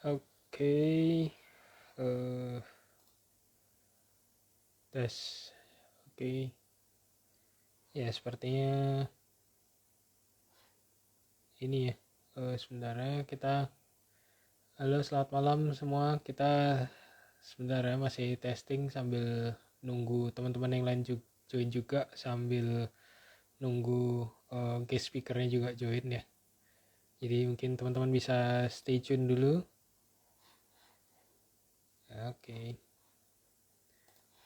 Oke, tes. Oke, ya sepertinya ini ya. Sebentar ya kita. Halo, selamat malam semua. Kita sebenarnya masih testing sambil nunggu teman-teman yang lain join juga sambil nunggu guest speakernya juga join ya. Jadi mungkin teman-teman bisa stay tune dulu. Oke,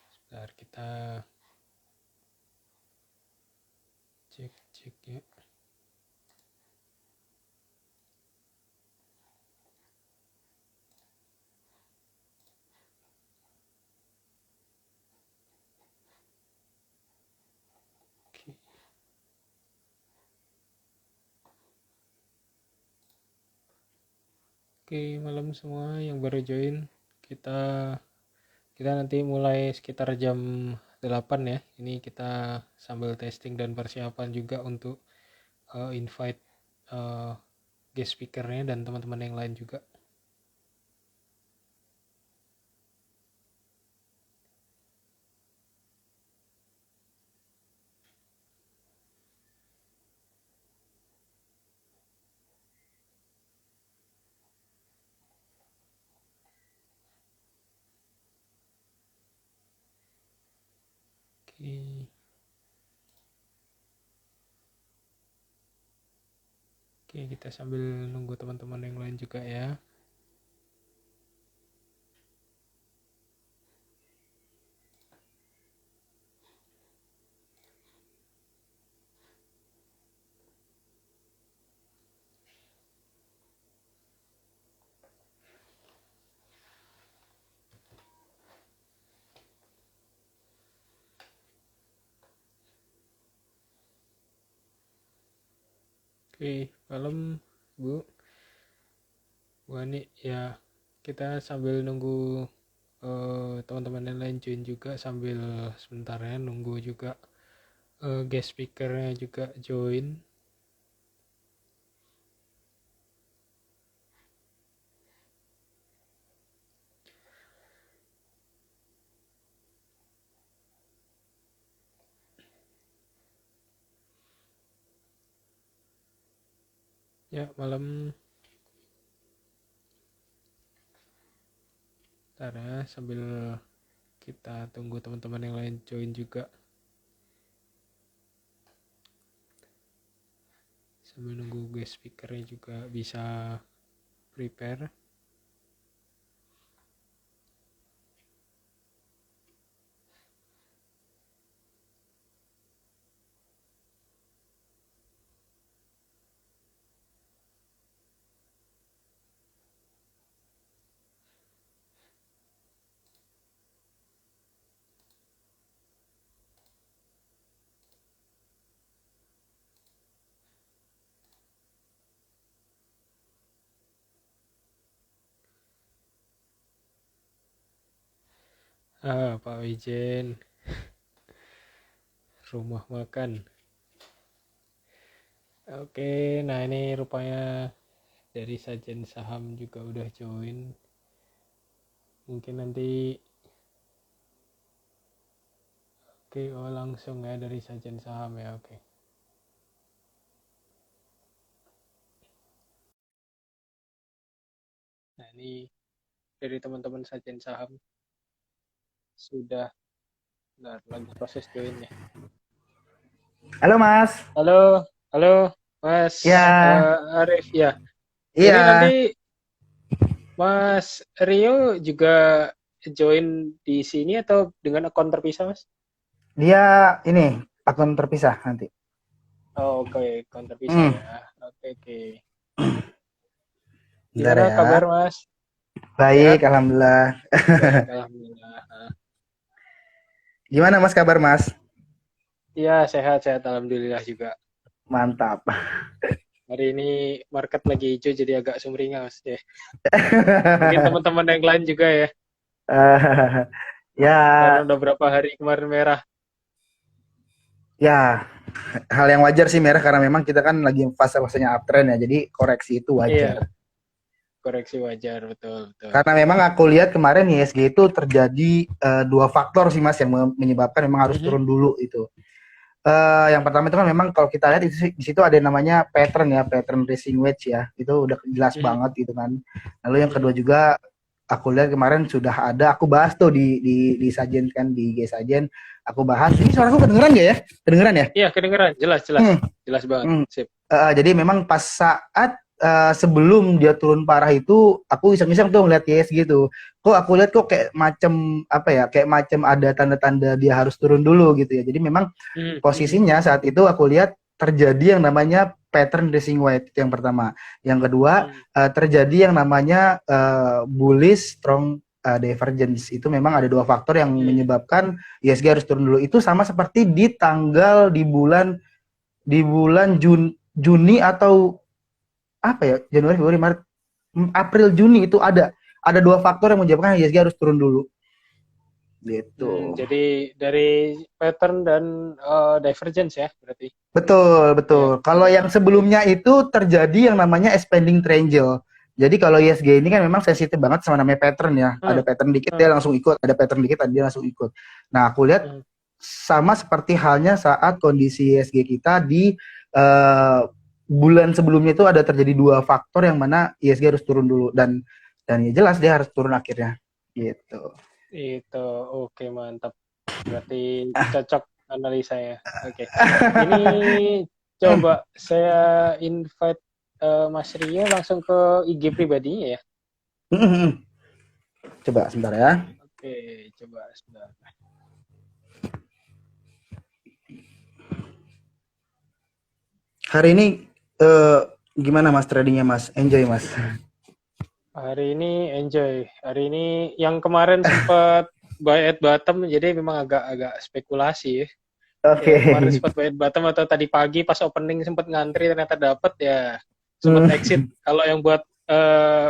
sebentar kita cek ya. Oke. Oke, malam semua yang baru join. Kita kita nanti mulai sekitar jam 8 ya. Ini kita sambil testing dan persiapan juga untuk invite guest speakernya dan teman-teman yang lain juga. Oke. Oke, kita sambil nunggu teman-teman yang lain juga ya. Oke, malam Bu Ani ya. Kita sambil nunggu teman-teman yang lain join juga sambil sebentar ya nunggu juga guest speakernya juga join. Ya, malam. Ntar ya, sambil kita tunggu teman-teman yang lain join juga. Sambil nunggu guest speakernya juga bisa prepare. Pak Wijen, rumah makan. Oke, nah ini rupanya dari Sajen Saham juga udah join. Mungkin nanti oke, oh langsung ya dari Sajen Saham ya, oke. Nah ini dari teman-teman Sajen Saham sudah lagi proses join ya. Halo Mas. Halo, halo Mas Ya, Arif ya. Ini nanti iya. Mas Rio juga join di sini atau dengan akun terpisah Mas? Dia ini akun terpisah nanti. Oh, oke, akun terpisah Hmm, ya. Oke, oke. bentar Gimana kabar ya. Mas? Sehat? Baik, alhamdulillah. Baik, alhamdulillah. Gimana Mas kabar Mas? Iya, sehat-sehat alhamdulillah juga. Mantap. Hari ini market lagi hijau jadi agak sumringah Mas deh. Mungkin teman-teman yang lain juga ya. Karena Ya, udah berapa hari kemarin merah. ya hal yang wajar sih merah karena memang kita kan lagi fase-fasenya uptrend ya. Jadi koreksi itu wajar. Iya, koreksi wajar, betul, betul. Karena memang aku lihat kemarin ISG itu terjadi dua faktor sih Mas yang menyebabkan memang harus turun dulu itu. Yang pertama itu kan memang kalau kita lihat di situ ada yang namanya pattern ya, pattern rising wedge ya. Itu udah jelas banget gitu kan. Lalu yang kedua juga aku lihat kemarin sudah ada, aku bahas tuh di Sajen kan, di IG Sajen, aku bahas. Ini suaraku kedengeran gak ya? Kedengeran ya? Iya, kedengeran, jelas, jelas banget. Sip. Jadi memang pas saat sebelum dia turun parah itu, aku iseng-iseng tuh ngeliat ISG gitu. Kok aku lihat kok kayak macam apa ya? Kayak macam ada tanda-tanda dia harus turun dulu gitu ya. Jadi memang posisinya saat itu aku lihat terjadi yang namanya pattern rising wedge yang pertama. Yang kedua terjadi yang namanya bullish strong divergence. Itu memang ada dua faktor yang menyebabkan ISG harus turun dulu. Itu sama seperti di bulan Juni atau apa ya, Januari, Februari, Maret, April, Juni itu ada dua faktor yang menyebabkan ISG harus turun dulu. Gitu. Jadi dari pattern dan divergence ya berarti. Betul. Kalau yang sebelumnya itu terjadi yang namanya expanding triangle. Jadi kalau ISG ini kan memang sensitif banget sama namanya pattern ya. Ada pattern dikit dia langsung ikut, ada pattern dikit dia langsung ikut. Nah, aku lihat sama seperti halnya saat kondisi ISG kita di bulan sebelumnya itu ada terjadi dua faktor yang mana ISG harus turun dulu dan ya jelas dia harus turun akhirnya gitu. Itu oke, mantap. Berarti cocok analisa ya. Oke. Ini coba saya invite Mas Rio langsung ke IG pribadinya ya. Coba sebentar ya. Oke, coba sebentar. Hari ini gimana Mas tradingnya Mas? Enjoy Mas? Hari ini enjoy. Hari ini yang kemarin sempat buy at bottom, jadi memang agak spekulasi ya. Oke. Ya, kemarin sempat buy at bottom atau tadi pagi pas opening sempat ngantri ternyata dapat ya sempat exit. Kalau yang buat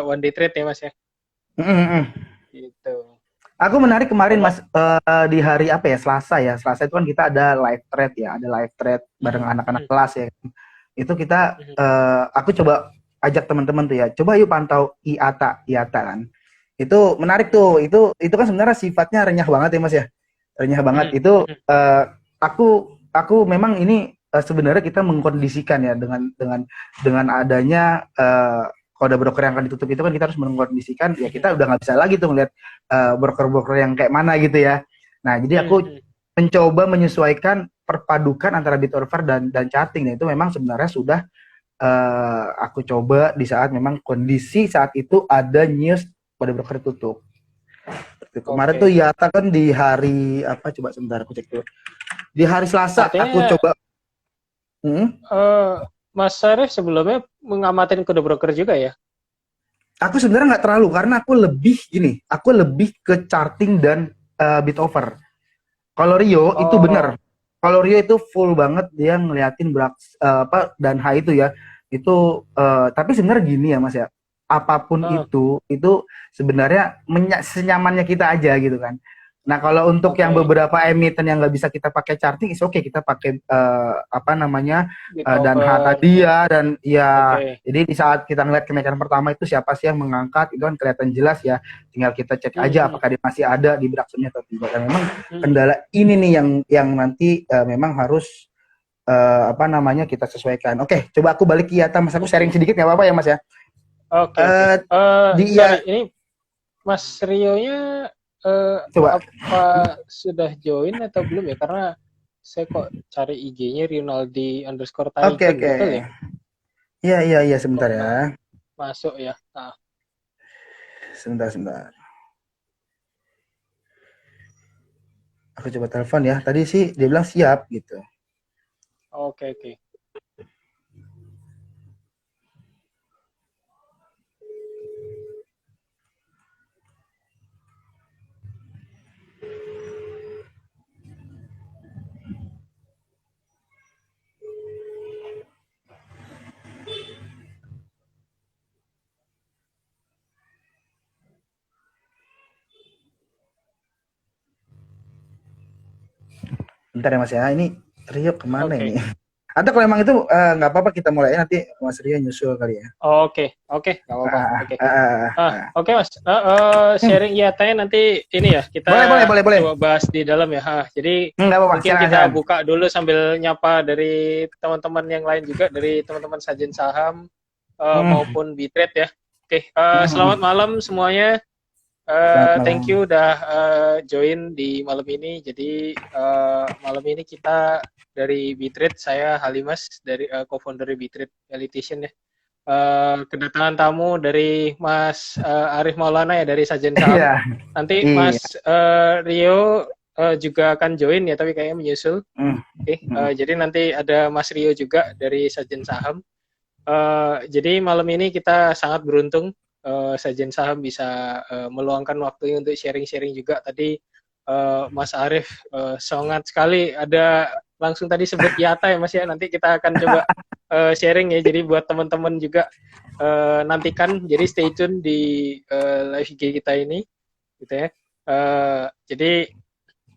one day trade ya Mas ya. Gitu. Aku menarik kemarin Mas di hari apa ya, Selasa ya. Selasa itu kan kita ada live trade ya, ada live trade bareng anak-anak kelas ya. Itu kita aku coba ajak teman-teman tuh ya. Coba yuk pantau IATA kan. Itu menarik tuh. Itu kan sebenarnya sifatnya renyah banget ya Mas ya. Renyah banget. Itu aku memang ini sebenarnya kita mengkondisikan ya dengan adanya kode broker yang akan ditutup itu kan kita harus mengkondisikan ya kita udah nggak bisa lagi tuh ngeliat broker-broker yang kayak mana gitu ya. Nah jadi aku mencoba menyesuaikan perpadukan antara bid offer dan charting. Nah itu memang sebenarnya sudah aku coba di saat memang kondisi saat itu ada news pada broker tutup. Kemarin tuh IATA kan di hari apa, coba sebentar aku cek dulu. Di hari Selasa aku coba. Mas Syarif sebelumnya mengamatin kode broker juga ya? Aku sebenarnya nggak terlalu karena aku lebih ke charting dan bid offer. Kalau Rio itu benar. Kalau Rio itu full banget dia ngeliatin dan high itu ya. Itu tapi sebenarnya gini ya Mas ya. Apapun itu sebenarnya senyamannya kita aja gitu kan. Nah kalau untuk yang beberapa emiten yang nggak bisa kita pakai charting, is oke kita pakai dan tadi ya dan ya. Jadi di saat kita ngeliat kenaikan pertama itu siapa sih yang mengangkat itu kan kelihatan jelas ya. Tinggal kita cek aja apakah dia masih ada di Braxtonnya atau tidak. Dan memang kendala ini nih yang nanti memang harus kita sesuaikan. Oke, coba aku balik ke IATA Mas, aku sharing sedikit nggak apa-apa ya Mas ya. Oke. Sorry, ini Mas Rio-nya coba apa sudah join atau belum ya? Karena saya kok cari IG-nya Rinaldi_Tiger betul ya? Iya sebentar ya. Masuk ya. Nah. Sebentar. Aku coba telepon ya. Tadi sih dia bilang siap gitu. Oke. Bentar ya Mas ya. Ini Rio kemana ini? Atau kalau emang itu nggak apa-apa kita mulai nanti Mas Rio nyusul kali ya. Oke, nggak apa-apa. Oke. Oke Mas. Hmm. Sharing IATA nanti ini ya Boleh. coba bahas di dalam ya. Jadi Nggak apa-apa, mungkin kita silakan. buka dulu sambil nyapa dari teman-teman yang lain juga, dari teman-teman Sajen Saham Hmm. maupun Bitrade ya. Oke, Hmm. selamat malam semuanya. Selamat Thank malam. you udah join di malam ini. Jadi malam ini kita dari Bitrade, saya Halimas dari co-founder Bitrade Elitition ya. Kedatangan tamu dari Mas Arif Maulana ya dari Sajen Saham. Iya, Nanti iya. Mas Rio juga akan join ya, tapi kayaknya menyusul. Hmm. Oke, Hmm. jadi nanti ada Mas Rio juga dari Sajen Saham. Jadi malam ini kita sangat beruntung Sajen Saham bisa meluangkan waktunya untuk sharing-sharing juga. Tadi Mas Arif sangat sekali ada langsung tadi sebut IATA ya Mas ya. Nanti kita akan coba sharing ya. Jadi buat teman-teman juga nantikan. Jadi stay tune di live IG kita ini, gitu ya. Jadi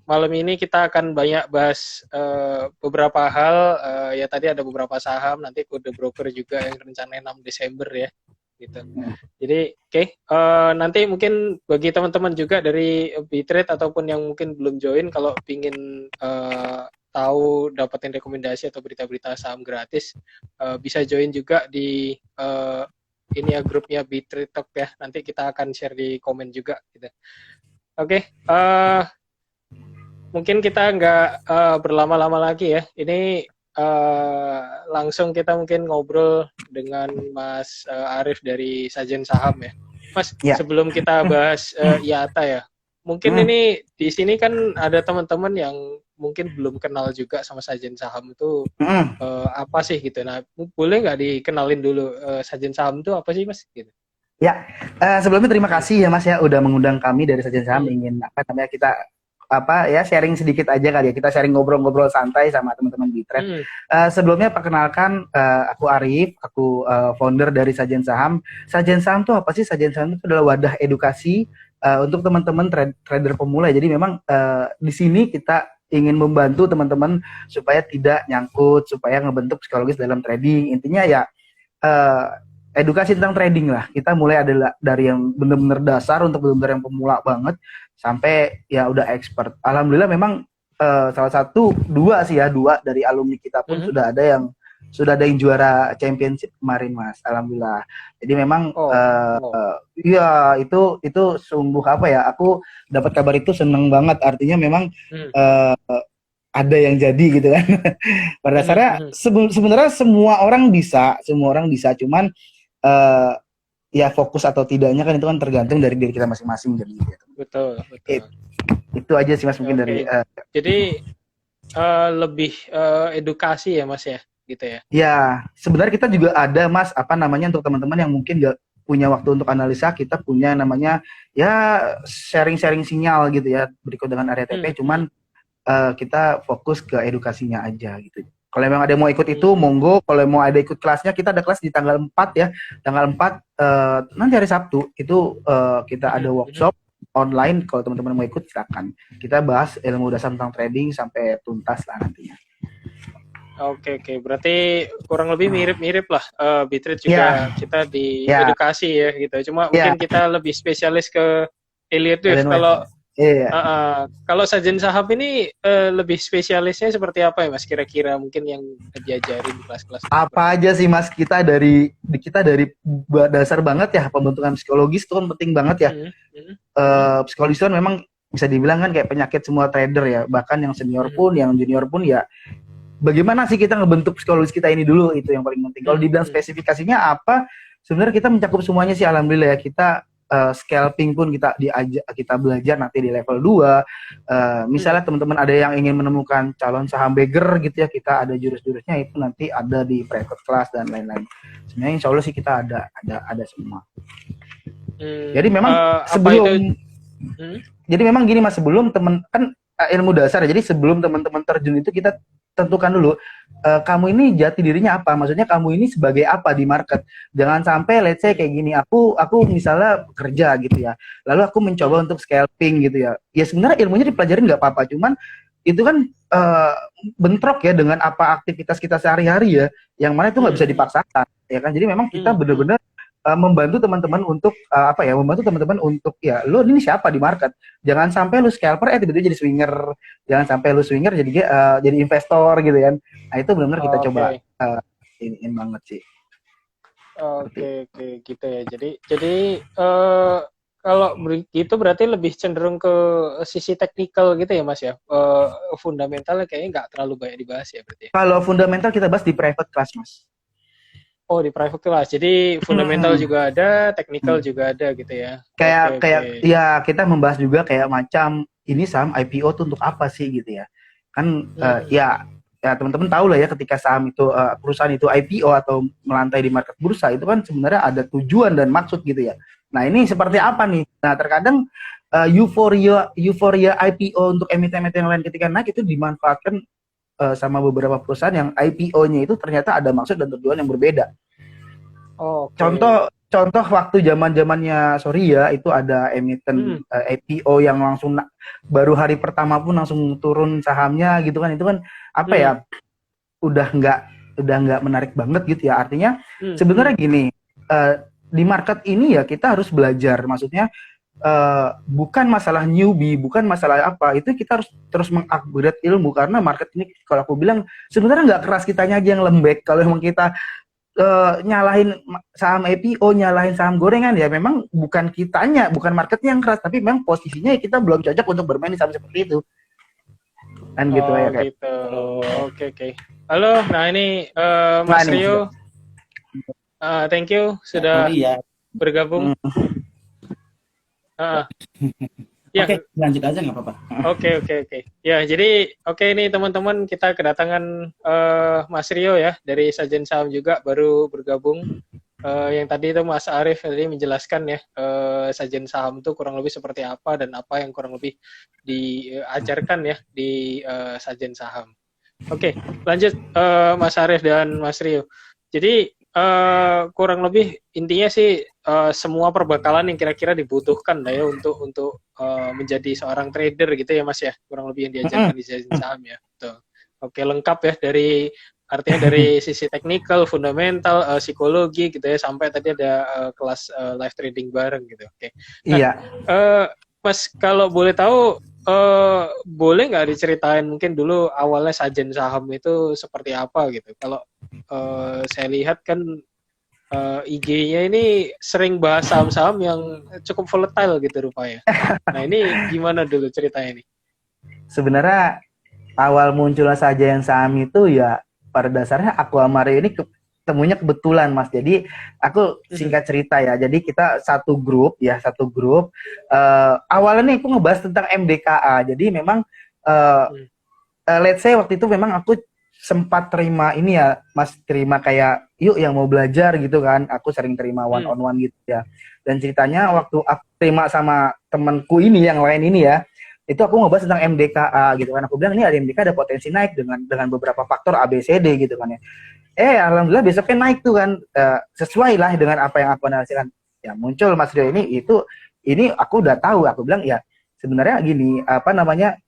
malam ini kita akan banyak bahas beberapa hal. Ya tadi ada beberapa saham, nanti kode broker juga yang rencananya 6 Desember ya, gitu. Jadi nanti mungkin bagi teman-teman juga dari Bitrade ataupun yang mungkin belum join, kalau pingin tahu dapetin rekomendasi atau berita-berita saham gratis, bisa join juga di ini ya, grupnya Bitrade Talk ya. Nanti kita akan share di komen juga gitu. Oke, mungkin kita nggak berlama-lama lagi ya. Ini langsung kita mungkin ngobrol dengan Mas Arif dari Sajen Saham ya. Mas, Ya. sebelum kita bahas IATA ya, mungkin ini di sini kan ada teman-teman yang mungkin belum kenal juga sama Sajen Saham itu apa sih gitu. Nah, boleh nggak dikenalin dulu Sajen Saham itu apa sih Mas? Gitu. Ya, sebelumnya terima kasih ya Mas ya udah mengundang kami dari Sajen Saham, Hmm. ingin apa namanya kita apa ya sharing sedikit aja kali ya, kita sharing ngobrol-ngobrol santai sama teman-teman di Trade. Hmm. Sebelumnya perkenalkan, aku Arif, aku founder dari Sajen Saham. Sajen Saham itu apa sih? Sajen Saham itu adalah wadah edukasi untuk teman-teman trader pemula. Jadi memang di sini kita ingin membantu teman-teman supaya tidak nyangkut, supaya ngebentuk psikologis dalam trading. Intinya ya uh, edukasi tentang trading lah. Kita mulai adalah dari yang benar-benar dasar untuk benar-benar yang pemula banget sampai ya udah expert. Alhamdulillah memang salah satu dua sih ya, dua dari alumni kita pun sudah ada yang juara championship kemarin Mas. Alhamdulillah. Jadi memang iya itu sungguh apa ya? Aku dapat kabar itu seneng banget. Artinya memang ada yang jadi gitu kan. Pada dasarnya sebenarnya semua orang bisa, cuman ya fokus atau tidaknya kan itu kan tergantung dari diri kita masing-masing jadi gitu. Betul. Itu aja sih Mas mungkin dari jadi lebih edukasi ya Mas ya, gitu ya. Ya, sebenarnya kita juga ada Mas apa namanya untuk teman-teman yang mungkin nggak punya waktu untuk analisa, kita punya namanya ya sharing-sharing sinyal gitu ya berikut dengan area TP, cuman kita fokus ke edukasinya aja gitu. Kalau memang ada yang mau ikut itu, monggo. Kalau mau ada ikut kelasnya, kita ada kelas di tanggal 4 ya. Tanggal 4, nanti hari Sabtu, itu kita ada workshop online. Kalau teman-teman mau ikut, silakan. Kita bahas ilmu dasar tentang trading sampai tuntas lah nantinya. Oke. Berarti kurang lebih mirip-mirip lah. Bitrate juga kita di edukasi ya gitu. Cuma mungkin kita lebih spesialis ke Elliott. Kalau Sajen Saham ini lebih spesialisnya seperti apa ya Mas? Kira-kira mungkin yang diajarin di kelas-kelas. Apa aja sih Mas, kita dari dasar banget ya, pembentukan psikologis itu kan penting banget ya. Psikologis kan memang bisa dibilang kan kayak penyakit semua trader ya. Bahkan yang senior pun, yang junior pun ya. Bagaimana sih kita ngebentuk psikologis kita ini dulu, itu yang paling penting. Kalau dibilang spesifikasinya apa, sebenarnya kita mencakup semuanya sih alhamdulillah ya. Kita scalping pun kita belajar nanti di level 2. Misalnya teman-teman ada yang ingin menemukan calon saham beggar gitu ya, kita ada jurus-jurusnya, itu nanti ada di private class dan lain-lain. Sebenarnya insya Allah sih kita ada semua. Jadi memang jadi memang gini Mas, sebelum teman kan ilmu dasar, jadi sebelum teman-teman terjun itu kita tentukan dulu kamu ini jati dirinya apa, maksudnya kamu ini sebagai apa di market. Jangan sampai let's say kayak gini, aku misalnya bekerja gitu ya, lalu aku mencoba untuk scalping gitu ya, sebenarnya ilmunya dipelajarin nggak apa-apa, cuman itu kan eh, bentrok ya dengan apa aktivitas kita sehari-hari ya, yang mana itu nggak bisa dipaksakan, ya kan? Jadi memang kita benar-benar membantu teman-teman untuk apa ya, membantu teman-teman untuk ya lo ini siapa di market, jangan sampai lu scalper tiba-tiba jadi swinger, jangan sampai lu swinger jadi investor gitu kan. Nah itu benar-benar kita coba iniin banget sih. Oke, gitu ya. Jadi kalau begitu berarti lebih cenderung ke sisi teknikal gitu ya Mas ya. Fundamentalnya kayaknya nggak terlalu banyak dibahas ya berarti ya. Kalau fundamental kita bahas di private class, Mas. Oh, di private class. Jadi fundamental juga ada, technical juga ada gitu ya. Kayak ya kita membahas juga kayak macam ini saham IPO tuh untuk apa sih gitu ya. Kan ya teman-teman tahu lah ya, ketika saham itu perusahaan itu IPO atau melantai di market bursa itu kan sebenarnya ada tujuan dan maksud gitu ya. Nah, ini seperti apa nih? Nah, terkadang euforia IPO untuk emiten-emiten yang lain ketika naik itu dimanfaatkan sama beberapa perusahaan yang IPO-nya itu ternyata ada maksud dan tujuan yang berbeda. Contoh waktu zamannya sorry ya, itu ada emiten IPO yang langsung baru hari pertama pun langsung turun sahamnya gitu kan. Itu kan apa ya, udah nggak menarik banget gitu ya. Artinya sebenarnya gini, di market ini ya kita harus belajar, maksudnya bukan masalah newbie, bukan masalah apa, itu kita harus terus mengupgrade ilmu, karena market ini kalau aku bilang sebenarnya nggak keras, kitanya aja yang lembek. Kalau emang kita nyalahin saham IPO, nyalahin saham gorengan, ya memang bukan kitanya, bukan marketnya yang keras, tapi memang posisinya kita belum cocok untuk bermain di saham seperti itu kan gitu ya kayak. Gitu. Oke. Halo, nah ini Mas Rio, thank you sudah bergabung. Ya. Oke, lanjut aja nggak apa-apa. Oke. Ya, jadi ini teman-teman, kita kedatangan Mas Rio ya dari Sajen Saham juga, baru bergabung. Yang tadi itu Mas Arief tadi menjelaskan ya Sajen Saham itu kurang lebih seperti apa dan apa yang kurang lebih diajarkan ya di Sajen Saham. Oke, lanjut Mas Arief dan Mas Rio. Jadi kurang lebih intinya sih semua perbekalan yang kira-kira dibutuhkan lah ya untuk menjadi seorang trader gitu ya Mas ya, kurang lebih yang diajarkan di Sajen Saham ya. Betul. Oke, lengkap ya, artinya dari sisi teknikal, fundamental, psikologi gitu ya, sampai tadi ada kelas live trading bareng gitu. Oke. Nah, iya. Mas kalau boleh tahu, boleh nggak diceritain mungkin dulu awalnya Sajen Saham itu seperti apa gitu? Kalau saya lihat kan IG-nya ini sering bahas saham-saham yang cukup volatile gitu rupanya. Nah, ini gimana dulu ceritanya ini? Sebenarnya awal munculnya Sajen Saham itu ya pada dasarnya aku sama Mario ini temunya kebetulan, Mas. Jadi aku singkat cerita ya. Jadi kita satu grup. Awalnya nih aku ngebahas tentang MDKA. Jadi memang let's say waktu itu memang aku sempat terima ini ya, Mas, terima kayak yuk yang mau belajar gitu kan. Aku sering terima one on one gitu ya. Dan ceritanya waktu aku terima sama temanku ini yang lain ini ya, itu aku ngebahas tentang MDKA gitu kan. Aku bilang ini ada MDKA, ada potensi naik dengan beberapa faktor ABCD gitu kan ya. Alhamdulillah besoknya naik tuh kan, sesuai lah dengan apa yang aku analiskan. Ya muncul Mas Rio ini aku udah tahu. Aku bilang ya sebenarnya gini, apa namanya,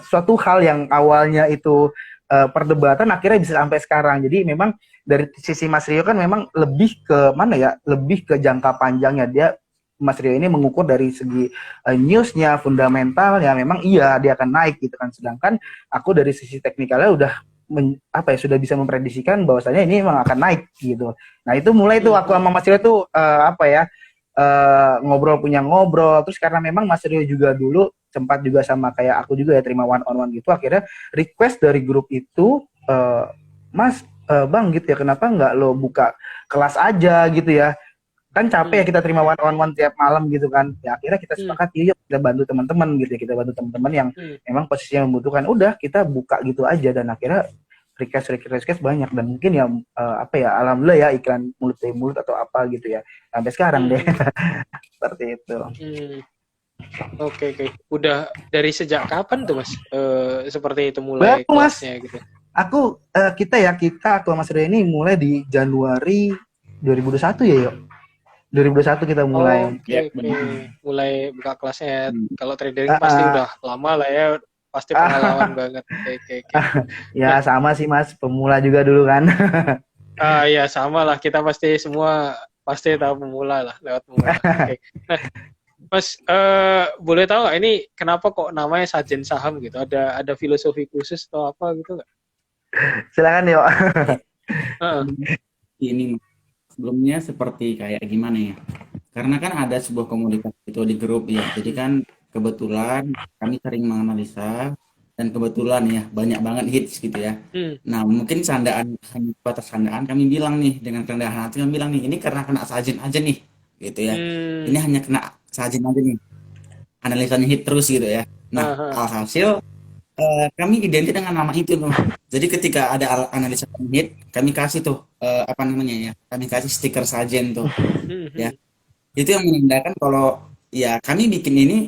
suatu hal yang awalnya itu perdebatan akhirnya bisa sampai sekarang. Jadi memang dari sisi Mas Rio kan memang lebih ke mana ya, lebih ke jangka panjangnya. Mas Rio ini mengukur dari segi newsnya, fundamentalnya, memang iya dia akan naik gitu kan. Sedangkan aku dari sisi teknikalnya udah sudah bisa memprediksikan bahwasanya ini memang akan naik gitu. Nah itu mulai tuh aku sama Mas Rio tuh ngobrol. Terus karena memang Mas Rio juga dulu sempat juga sama kayak aku juga ya terima one on one gitu, akhirnya request dari grup itu, Mas, Bang gitu ya, kenapa nggak lo buka kelas aja gitu ya, kan capek ya kita terima one on one tiap malam gitu kan. Ya akhirnya kita sepakat yuk kita bantu teman-teman gitu ya, kita bantu teman-teman yang memang posisinya membutuhkan, udah kita buka gitu aja. Dan akhirnya request banyak, dan mungkin ya alhamdulillah ya, iklan mulut dari mulut atau apa gitu ya sampai sekarang deh. Seperti itu. Oke. Udah dari sejak kapan tuh Mas seperti itu mulai kelasnya gitu? Aku Mas Rio ini mulai di Januari 2021 ya yuk. 2021 kita mulai. Mulai buka kelasnya. Kalau trading pasti udah lama lah ya. pasti pengalaman banget. Oke. Nah, Ya sama sih Mas, pemula juga dulu kan. ya sama lah, kita pasti semua pasti tahu pemula lah, lewat pemula. Oke. Nah, Mas, boleh tahu nggak ini kenapa kok namanya Sajen Saham gitu? Ada filosofi khusus atau apa gitu nggak? Silakan yuk. Heeh. Ini sebelumnya seperti kayak gimana ya? Karena kan ada sebuah komunitas itu di grup ya. Jadi kan kebetulan kami sering menganalisa dan kebetulan ya banyak banget hits gitu ya. Hmm. Nah mungkin sandaan batas sandaan kami bilang nih dengan kerendahan hati kami bilang nih ini karena kena sajen aja nih gitu ya. Ini hanya kena sajen aja nih. Analisanya hit terus gitu ya. Nah alhasil kami identik dengan nama itu loh. Jadi ketika ada analisa hit, kami kasih tuh apa namanya ya, kami kasih stiker sajen tuh, ya. Itu yang menandakan kalau ya kami bikin ini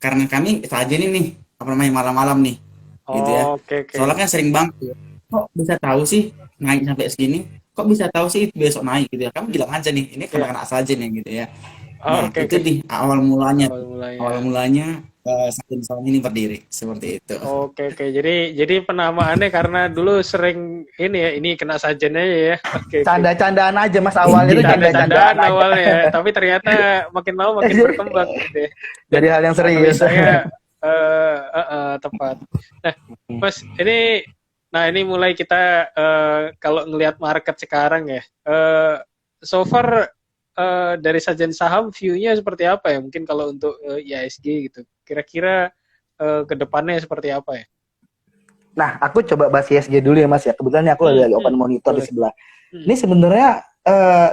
karena kami sajen ini apa namanya malam-malam nih, gitu ya. Oke. Soalnya kan sering banget, kok bisa tahu sih naik sampai segini, kok bisa tahu sih itu besok naik gitu ya. Kamu bilang aja nih, ini karena sajen ya gitu ya. Nah itu di awal mulanya. Awal mulanya Sajen Saham ini berdiri seperti itu. Oke. Jadi penamaannya karena dulu sering ini kena sajen aja ya. Oke. Canda-candaan aja Mas, awalnya itu canda-candaan awalnya ya. Tapi ternyata makin lama makin berkembang gitu ya. Jadi hal yang serius. Saya tepat. Nah, Mas, ini mulai kita kalau ngelihat market sekarang ya. So far dari Sajen Saham view-nya seperti apa ya? Mungkin kalau untuk IHSG gitu. Kira-kira ke depannya seperti apa ya? Nah, aku coba bahas IHSG dulu ya Mas ya. Kebetulan aku lagi open monitor di sebelah. Ini sebenarnya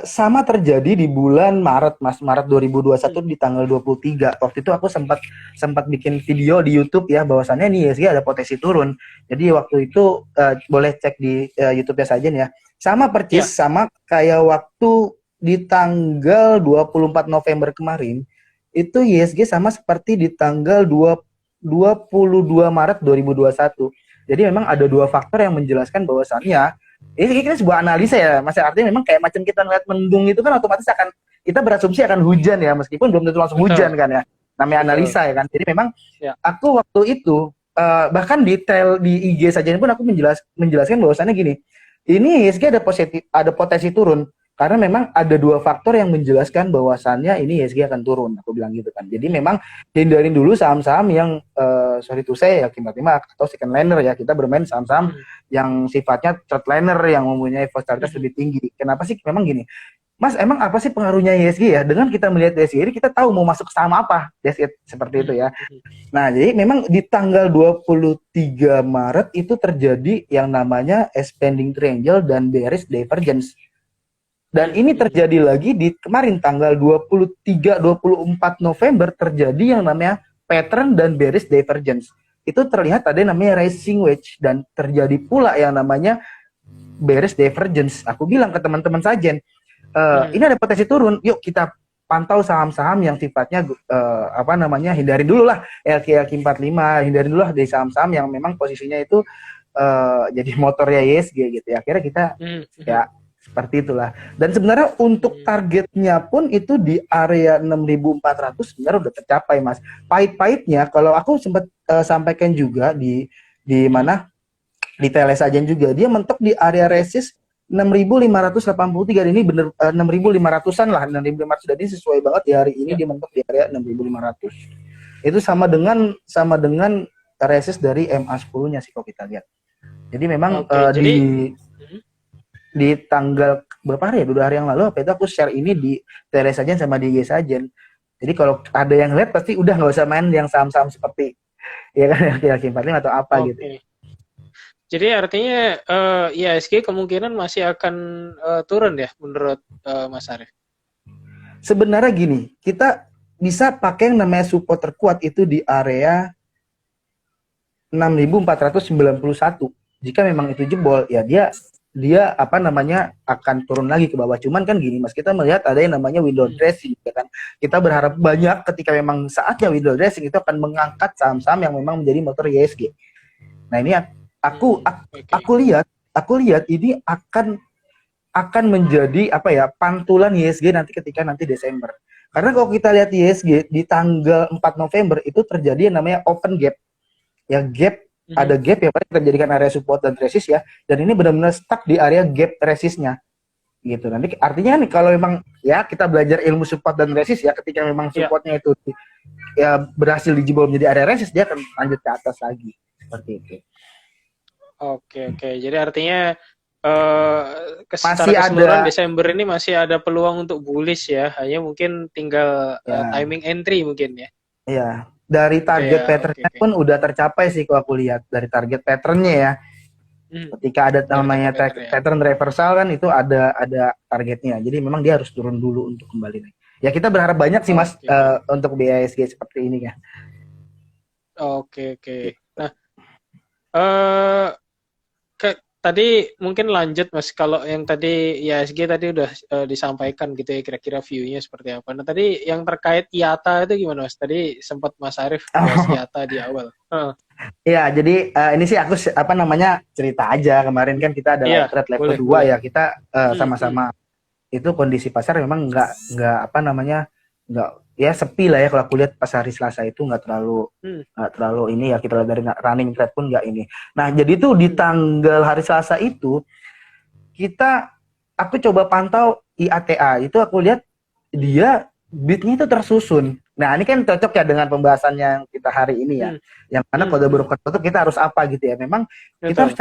sama terjadi di bulan Maret Mas, Maret 2021 di tanggal 23. Waktu itu aku sempat bikin video di YouTube ya bahwasannya nih IHSG ada potensi turun. Jadi waktu itu boleh cek di YouTube-nya Sajen ya. Sama persis sama kayak waktu di tanggal 24 November kemarin itu IHSG sama seperti di tanggal 22 Maret 2021. Jadi memang ada dua faktor yang menjelaskan bahwasannya ini kita sebuah analisa ya, Mas. Artinya memang kayak macam kita ngeliat mendung itu kan otomatis akan kita berasumsi akan hujan ya, meskipun belum tentu langsung hujan kan ya. Namanya analisa ya kan. Jadi memang aku waktu itu bahkan detail di IG saja pun aku menjelaskan bahwasannya gini. Ini IHSG ada potensi turun. Karena memang ada dua faktor yang menjelaskan bahwasannya ini IHSG akan turun, aku bilang gitu kan. Jadi memang hindarin dulu saham-saham yang sorry to say ya Kimberlima atau second liner ya. Kita bermain saham-saham yang sifatnya third liner yang mempunyai volatilitas lebih tinggi. Kenapa sih? Memang gini, Mas, emang apa sih pengaruhnya IHSG ya? Dengan kita melihat IHSG ini kita tahu mau masuk ke saham apa, seperti itu ya. Nah, jadi memang di tanggal 23 Maret itu terjadi yang namanya expanding triangle dan bearish divergence. Dan ini terjadi lagi di kemarin tanggal 23-24 November terjadi yang namanya pattern dan bearish divergence. Itu terlihat ada yang namanya rising wedge dan terjadi pula yang namanya bearish divergence. Aku bilang ke teman-teman Sajen, ini ada potensi turun. Yuk kita pantau saham-saham yang sifatnya hindarin dulu lah LQLQ45, hindarin dulu lah dari saham-saham yang memang posisinya itu jadi motornya IHSG gitu ya. Akhirnya kita ya seperti itulah. Dan sebenarnya untuk targetnya pun itu di area 6.400 sebenarnya udah tercapai, Mas. Pahit-pahitnya kalau aku sempat sampaikan juga di mana di TLS Sajen juga, dia mentok di area resist 6.583 dan ini bener 6.500-an lah, 6.500 dan ini sesuai banget di hari ini dia mentok di area 6.500. Itu sama dengan resist dari MA10-nya sih kalau kita lihat. Jadi memang di tanggal berapa hari ya? 2 hari yang lalu apa itu aku share ini di TLS Sajen sama di IG Sajen. Jadi kalau ada yang lihat pasti udah nggak usah main yang saham-saham seperti ya kan LQ45 atau apa gitu. Jadi artinya IHSG kemungkinan masih akan turun ya menurut Mas Arief? Sebenarnya gini, kita bisa pakai yang namanya support terkuat itu di area 6.491. Jika memang itu jebol, ya dia akan turun lagi ke bawah. Cuman kan gini Mas, kita melihat ada yang namanya window dressing ya kan. Kita berharap banyak ketika memang saatnya window dressing itu akan mengangkat saham-saham yang memang menjadi motor IHSG. Nah, ini aku lihat ini akan menjadi pantulan IHSG ketika nanti Desember. Karena kalau kita lihat IHSG di tanggal 4 November itu terjadi yang namanya open gap. ya gap, Mhm. ada gap yang kita jadikan area support dan resist ya, dan ini benar-benar stuck di area gap resistnya gitu. Nanti artinya nih kalau memang ya kita belajar ilmu support dan resist ya, ketika memang Ya. supportnya itu ya berhasil dijebol menjadi area resist, dia akan lanjut ke atas lagi seperti itu. Oke. Jadi artinya secara Masih keseluruhan ada Desember ini masih ada peluang untuk bullish ya. Hanya mungkin tinggal ya, timing entry mungkin ya. ya dari Gitu target ya. patternnya Oke. pun udah tercapai sih kalau aku lihat dari target patternnya ya. Ketika ada Dari namanya target pattern ya. pattern reversal kan itu ada targetnya. Jadi memang dia harus turun dulu untuk kembali naik. Ya kita berharap banyak sih Mas Oke. untuk BISG seperti ini ya. Oke. Nah, tadi mungkin lanjut Mas, kalau yang tadi IHSG tadi udah disampaikan gitu ya, kira-kira view-nya seperti apa. Nah tadi yang terkait IATA itu gimana Mas? Tadi sempat Mas Arief bahas IATA di awal. Iya, jadi ini sih aku cerita aja. Kemarin kan kita ada Iya, live trade level boleh, 2 boleh. ya. Kita sama-sama itu kondisi pasar memang nggak ya sepi lah ya kalau aku lihat pas hari Selasa itu nggak terlalu ini ya, kita lihat dari running trade pun nggak ini. Nah jadi tuh di tanggal hari Selasa itu aku coba pantau IATA itu, aku lihat dia beatnya itu tersusun. Nah ini kan cocok ya dengan pembahasan yang kita hari ini ya, yang mana kode broker tutup kita harus apa gitu ya. Memang kita harus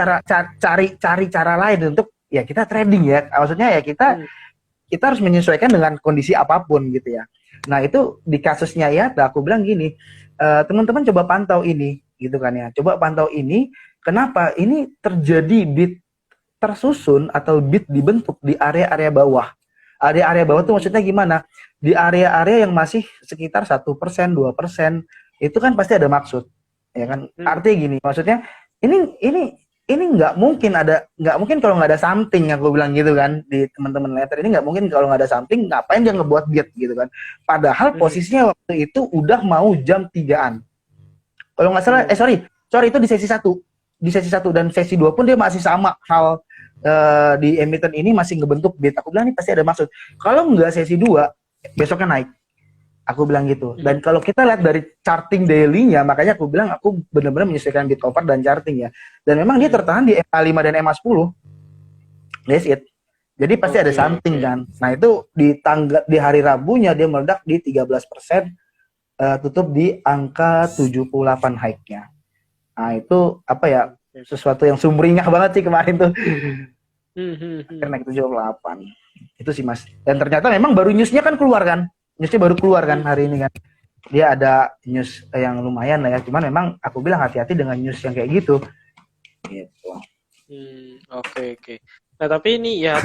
cari cara lain untuk ya kita trading ya, maksudnya ya kita harus menyesuaikan dengan kondisi apapun gitu ya. Nah itu di kasusnya ya, aku bilang gini, teman-teman coba pantau ini gitu kan ya, coba pantau ini, kenapa ini terjadi beat tersusun atau beat dibentuk di area-area bawah. Area-area bawah itu maksudnya gimana? Di area-area yang masih sekitar 1%, 2%, itu kan pasti ada maksud, ya kan? Artinya gini, maksudnya ini nggak mungkin kalau nggak ada something, aku bilang gitu kan di teman-teman letter, ini nggak mungkin kalau nggak ada something, ngapain dia ngebuat beat gitu kan? Padahal posisinya waktu itu udah mau jam 3-an. Kalau nggak salah, sorry itu di sesi 1 dan sesi 2 pun dia masih sama hal. Di emiten ini masih ngebentuk beat. Aku bilang ini pasti ada maksud. Kalau nggak sesi 2 besoknya naik. Aku bilang gitu. Dan kalau kita lihat dari charting daily-nya, makanya aku bilang aku benar-benar menyesuaikan bid offer dan charting ya. Dan memang dia tertahan di MA5 dan MA10. That's it. Jadi pasti ada something kan. Nah itu di hari Rabunya dia meledak di 13%, tutup di angka 78 high-nya. Nah itu apa ya, sesuatu yang sumringah banget sih kemarin tuh. Naik 78. Itu sih Mas. Dan ternyata memang baru newsnya kan keluar kan. Newsnya baru keluar kan hari ini kan. Dia ada news yang lumayan lah ya. Cuman memang aku bilang hati-hati dengan news yang kayak gitu. Gitu. Oke. Nah tapi ini ya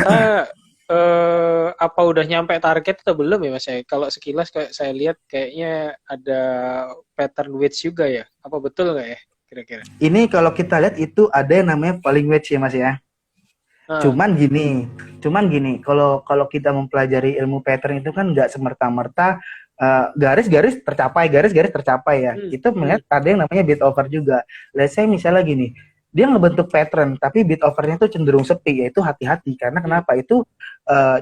apa udah nyampe target atau belum ya Mas? Kalau sekilas kayak saya lihat kayaknya ada pattern wedge juga ya. Apa betul nggak ya kira-kira? Ini kalau kita lihat itu ada yang namanya falling wedge ya Mas ya. Cuman gini, kalau kita mempelajari ilmu pattern itu kan nggak semerta-merta garis-garis tercapai ya. Itu melihat ada yang namanya bid offer juga. Let's say misalnya gini, dia ngebentuk pattern tapi bid offernya itu cenderung sepi, yaitu hati-hati karena kenapa? Itu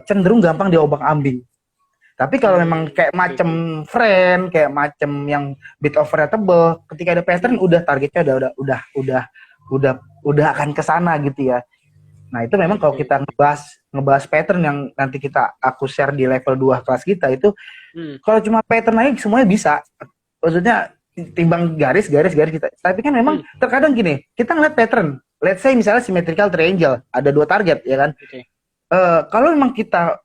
cenderung gampang diombang-ambing. Tapi kalau memang kayak macam friend, kayak macam yang bid offernya tebel, ketika ada pattern udah targetnya udah akan ke sana gitu ya. Nah, itu memang kalau kita ngebahas pattern yang nanti aku share di level 2 kelas kita itu, kalau cuma pattern naik semuanya bisa. Maksudnya timbang garis kita. Tapi kan memang terkadang gini, kita ngeliat pattern. Let's say misalnya symmetrical triangle, ada 2 target ya kan. Kalau memang kita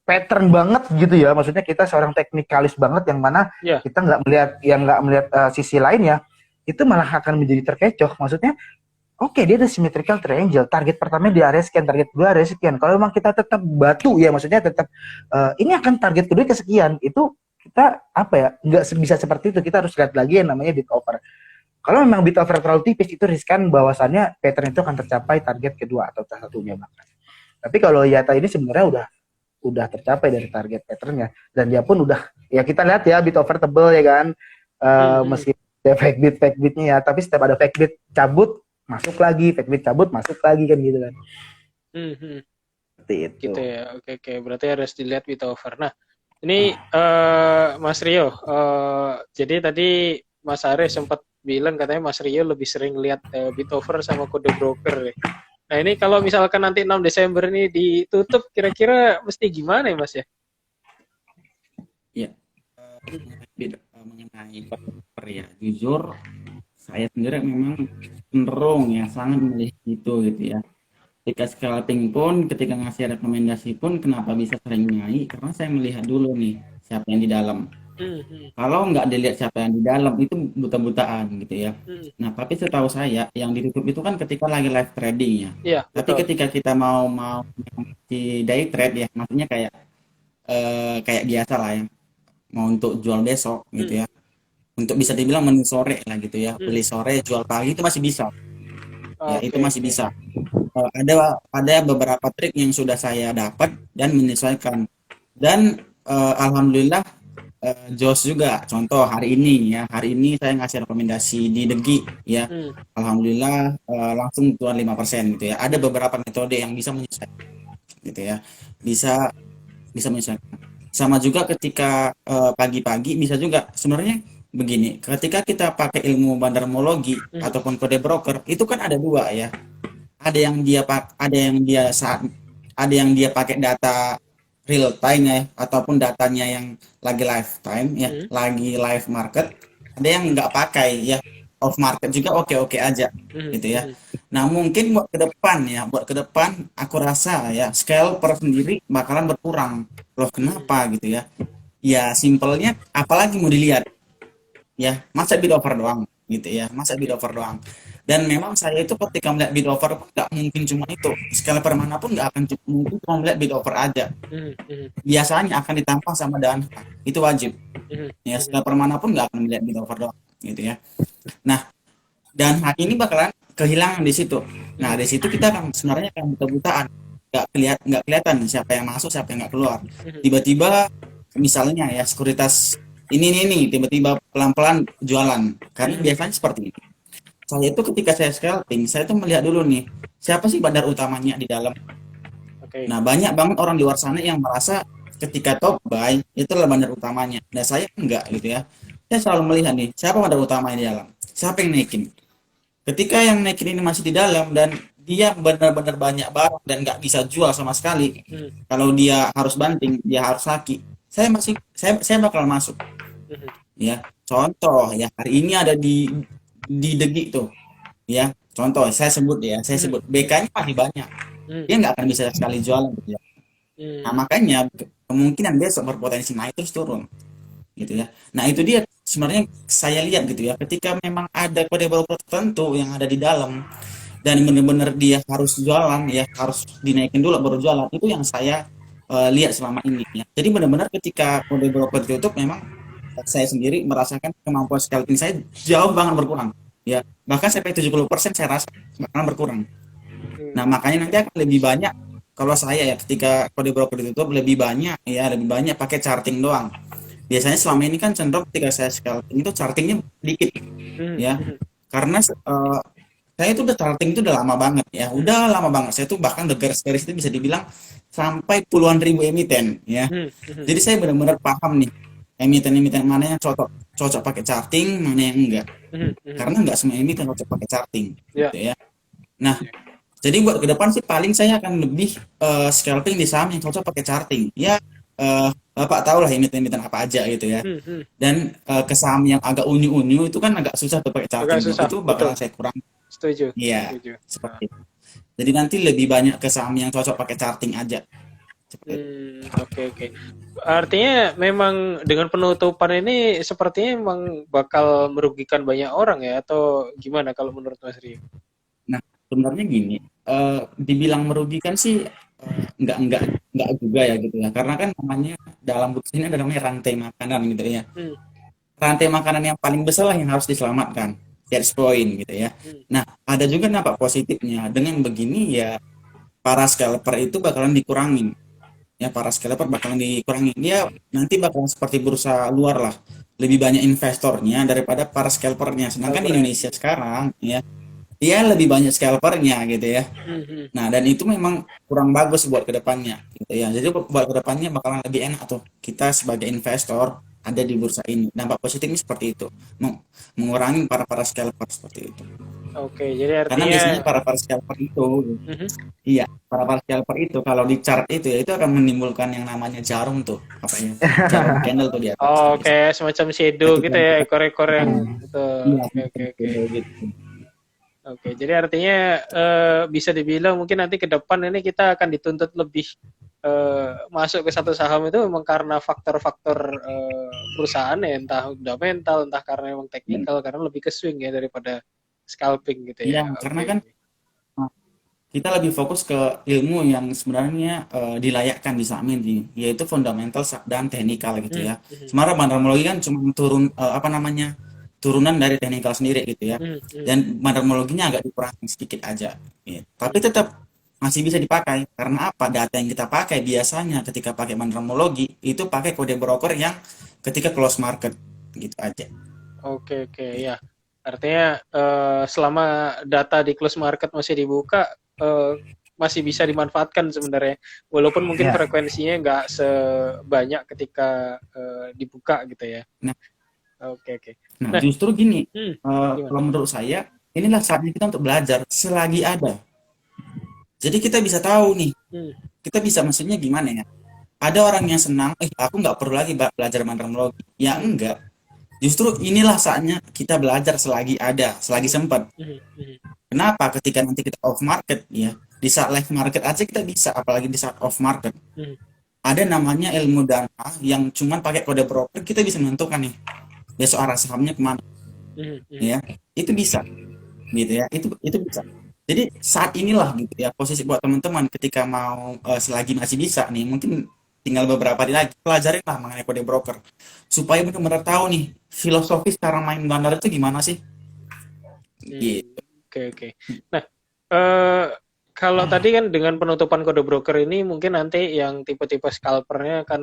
pattern banget gitu ya, maksudnya kita seorang teknikalis banget yang mana kita nggak melihat sisi lainnya, itu malah akan menjadi terkecoh. Maksudnya oke, dia ada symmetrical triangle. Target pertama di area sekian, target kedua area sekian. Kalau memang kita tetap batu ya, maksudnya tetap ini akan target kedua kesekian. Itu kita nggak bisa seperti itu. Kita harus lihat lagi yang namanya bid offer. Kalau memang bid offer terlalu tipis, itu riskan bahwasannya pattern itu akan tercapai target kedua atau satunya bahkan. Tapi kalau IATA ini sebenarnya udah tercapai dari target patternnya, dan dia pun udah ya kita lihat ya bid offer tebel ya kan. Meski ada fake beatnya ya, tapi setiap ada fake beat cabut masuk lagi, fake beat cabut masuk lagi kan gitu kan. Seperti itu. Gitu ya. Oke. Berarti harus dilihat bid offer. Nah, ini Mas Rio, jadi tadi Mas Arief sempat bilang katanya Mas Rio lebih sering lihat Bitover sama kode broker. Nah ini kalau misalkan nanti 6 Desember ini ditutup, kira-kira mesti gimana ya Mas ya? Ya, mengenai broker ya, jujur saya sendiri memang cenderung ya sangat melihat itu gitu ya. Ketika scalping pun, ketika ngasih rekomendasi pun, kenapa bisa sering naik? Karena saya melihat dulu nih siapa yang di dalam. Kalau nggak dilihat siapa yang di dalam itu buta-butaan gitu ya. Nah, tapi setahu saya yang ditutup itu kan ketika lagi live trading ya. Iya, Tapi betul. ketika kita mau di day trade ya, maksudnya kayak biasa lah ya, mau untuk jual besok gitu ya. Untuk bisa dibilang menu sore lah gitu ya, beli sore jual pagi itu masih bisa. Ya, itu masih bisa. Ada beberapa trik yang sudah saya dapat dan menyesuaikan. Dan alhamdulillah Jos juga. Contoh hari ini saya ngasih rekomendasi di Degi ya. Alhamdulillah langsung turun 5% gitu ya. Ada beberapa metode yang bisa menyesuaikan gitu ya. Bisa menyesuaikan. Sama juga ketika pagi-pagi bisa juga sebenarnya begini, ketika kita pakai ilmu bandarmologi ataupun kode broker itu kan ada dua ya. Ada yang dia pakai data real time ya ataupun datanya yang lagi lifetime ya, lagi live market. Ada yang nggak pakai ya, off market juga oke aja gitu ya. Nah, mungkin buat ke depan aku rasa ya scalper sendiri bakalan berkurang. Loh, kenapa gitu ya? Ya simpelnya apalagi mau dilihat ya, masa bid over doang gitu ya, dan memang saya itu ketika melihat bid over pun nggak mungkin cuma itu, scalper manapun nggak akan mungkin cuma melihat bid over aja, biasanya akan ditambah sama dana, itu wajib ya, scalper manapun nggak akan melihat bid over doang gitu ya. Nah, dan hak ini bakalan kehilangan di situ. Nah, di situ kita akan sebenarnya akan buta-butaan, nggak kelihatan siapa yang masuk siapa yang nggak keluar. Tiba-tiba misalnya ya sekuritas ini tiba-tiba pelan-pelan jualan, karena biasanya seperti ini. Saya itu ketika saya scalping, saya tuh melihat dulu nih siapa sih bandar utamanya di dalam. Nah, banyak banget orang di luar sana yang merasa ketika top buy itu adalah bandar utamanya. Nah, saya enggak gitu ya. Saya selalu melihat nih siapa bandar utamanya di dalam, siapa yang naikin. Ketika yang naikin ini masih di dalam dan dia benar-benar banyak barang dan nggak bisa jual sama sekali, kalau dia harus banting, dia harus laki, saya bakal masuk ya. Contoh ya, hari ini ada di Degi tuh ya, contoh saya sebut BK-nya masih banyak, dia nggak akan bisa sekali jualan gitu ya. Nah, makanya kemungkinan besok berpotensi naik terus turun gitu ya. Nah, itu dia sebenarnya saya lihat gitu ya, ketika memang ada kode broker tertentu yang ada di dalam dan benar-benar dia harus jualan ya, harus dinaikin dulu baru jualan, itu yang saya lihat selama ini ya. Jadi benar-benar ketika kode broker ditutup, memang saya sendiri merasakan kemampuan scalping saya jauh banget berkurang ya, bahkan sampai 70% saya rasa bakalan berkurang. Nah, makanya nanti akan lebih banyak kalau saya ya, ketika kode broker ditutup lebih banyak pakai charting doang. Biasanya selama ini kan cenderung ketika saya scalping itu chartingnya dikit ya, karena saya itu udah charting itu udah lama banget ya, saya tuh bahkan udah garis-garis itu bisa dibilang sampai puluhan ribu emiten ya. Jadi saya benar-benar paham nih emiten-emiten mana yang cocok pakai charting, mana yang enggak. Karena enggak semua emiten cocok pakai charting gitu ya. Nah, jadi buat ke depan sih paling saya akan lebih scalping di saham yang cocok pakai charting. Ya, Bapak tahu lah emiten-emiten apa aja gitu ya. Dan ke saham yang agak unyu-unyu itu kan agak susah tuh pakai charting. Itu bakalan saya kurang. Setuju. Iya, seperti itu. Jadi nanti lebih banyak ke saham yang cocok pakai charting aja. Oke. Artinya memang dengan penutupan ini sepertinya memang bakal merugikan banyak orang ya, atau gimana kalau menurut Mas Rio? Nah, sebenarnya gini, dibilang merugikan sih enggak juga ya gitu ya, karena kan namanya dalam buku ini ada namanya rantai makanan gitu ya. Rantai makanan yang paling besar lah yang harus diselamatkan, catch point gitu ya. Nah, ada juga nampak positifnya, dengan begini ya para scalper itu bakalan dikurangin. Ya, para scalper bakalan dikurangin. Dia nanti bakalan seperti bursa luar lah, lebih banyak investornya daripada para scalpernya. Sedangkan Indonesia sekarang ya, dia lebih banyak scalpernya gitu ya. Nah, dan itu memang kurang bagus buat kedepannya gitu ya. Jadi buat kedepannya bakalan lebih enak tuh kita sebagai investor ada di bursa ini. Dampak positifnya seperti itu, mengurangi para scalper seperti itu. Oke, jadi Karena artinya biasanya para scalper itu, Mhm. iya, para scalper itu kalau di chart itu ya itu akan menimbulkan yang namanya jarum tuh, apa ya, jarum candle tuh di atas tuh Oh, biasanya. kayak semacam shadow Ketika gitu ya, kita, ekor-ekor yang Hmm. itu. iya, Oke, oke, oke. gitu. Oke, jadi artinya bisa dibilang mungkin nanti ke depan ini kita akan dituntut lebih masuk ke satu saham itu memang karena faktor-faktor perusahaan ya, entah fundamental, entah karena memang teknikal, karena lebih ke swing ya daripada scalping gitu Iya, ya. karena Oke, kan oke. kita lebih fokus ke ilmu yang sebenarnya dilayakkan di saham ini, yaitu fundamental dan teknikal gitu Hmm, ya. hmm, Sementara bandarmologi kan cuma apa namanya, turunan dari teknikal sendiri gitu ya. hmm, hmm, Dan bandarmologinya agak dikurangi sedikit aja. Gitu. Tapi tetap masih bisa dipakai karena apa? Data yang kita pakai biasanya ketika pakai bandarmologi itu pakai kode broker yang ketika close market gitu aja. Oke, oke, ya. Artinya selama data di close market masih dibuka, masih bisa dimanfaatkan sebenarnya. Walaupun mungkin Ya. frekuensinya nggak sebanyak ketika dibuka gitu ya. Nah, Oke, oke. nah Nah, justru gini, gimana? kalau menurut saya inilah saatnya kita untuk belajar selagi ada. Jadi kita bisa tahu nih, Hmm, kita bisa maksudnya gimana ya? Ada orang yang senang, aku nggak perlu lagi belajar bandarmologi. Ya hmm, enggak. Justru inilah saatnya kita belajar selagi ada, selagi hmm, sempat. hmm, hmm, Kenapa? Ketika nanti kita off market ya, di saat live market aja kita bisa, apalagi di saat off market. hmm, Ada namanya ilmu dana yang cuman pakai kode broker kita bisa menentukan nih besok arah sahamnya kemana hmm, hmm. ya. Itu bisa gitu ya. Itu bisa. Jadi saat inilah gitu ya posisi buat teman-teman ketika mau selagi masih bisa nih mungkin tinggal beberapa hari lagi pelajarin lah mengenai kode broker supaya benar-benar tahu nih filosofi cara main bandar itu gimana sih gitu. Oke, oke. Nah, eh, kalau tadi kan dengan penutupan kode broker ini mungkin nanti yang tipe-tipe scalpernya akan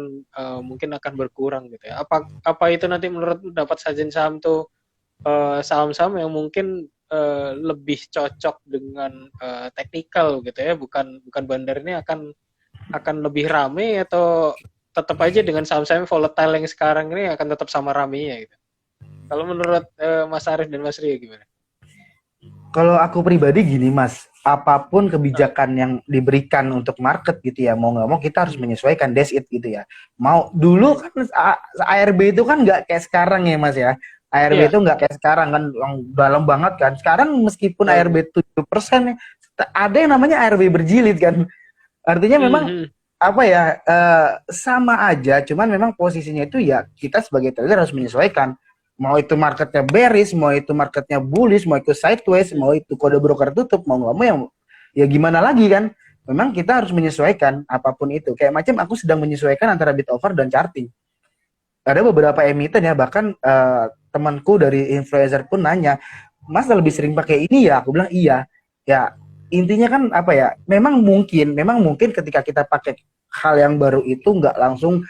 mungkin akan berkurang gitu ya. Apa itu nanti menurut dapat sajian saham tuh saham-saham yang mungkin lebih cocok dengan teknikal gitu ya, bukan bandar ini akan lebih rame atau tetap aja dengan saham-saham volatile yang sekarang ini akan tetap sama ramenya gitu. Kalau menurut Mas Arif dan Mas Rio gimana? Kalau aku pribadi gini Mas, apapun kebijakan yang diberikan untuk market gitu ya, mau nggak mau kita harus menyesuaikan, that's it gitu ya. Mau dulu kan ARB itu kan nggak kayak sekarang ya Mas ya. ARB Iya, itu nggak kayak sekarang kan, dalam banget kan. Sekarang meskipun betul. ARB 7%, ada yang namanya ARB berjilid kan. Artinya memang apa ya, sama aja, cuman memang posisinya itu ya kita sebagai trader harus menyesuaikan. Mau itu marketnya bearish, mau itu marketnya bullish, mau itu sideways, mau itu kode broker tutup, mau nggak mau yang ya gimana lagi kan. Memang kita harus menyesuaikan apapun itu. Kayak macam aku sedang menyesuaikan antara bid offer dan charting. Ada beberapa emiten ya, bahkan temanku dari influencer pun nanya, Mas lebih sering pakai ini ya? Aku bilang iya. Ya intinya kan apa ya? Memang mungkin ketika kita pakai hal yang baru itu nggak langsung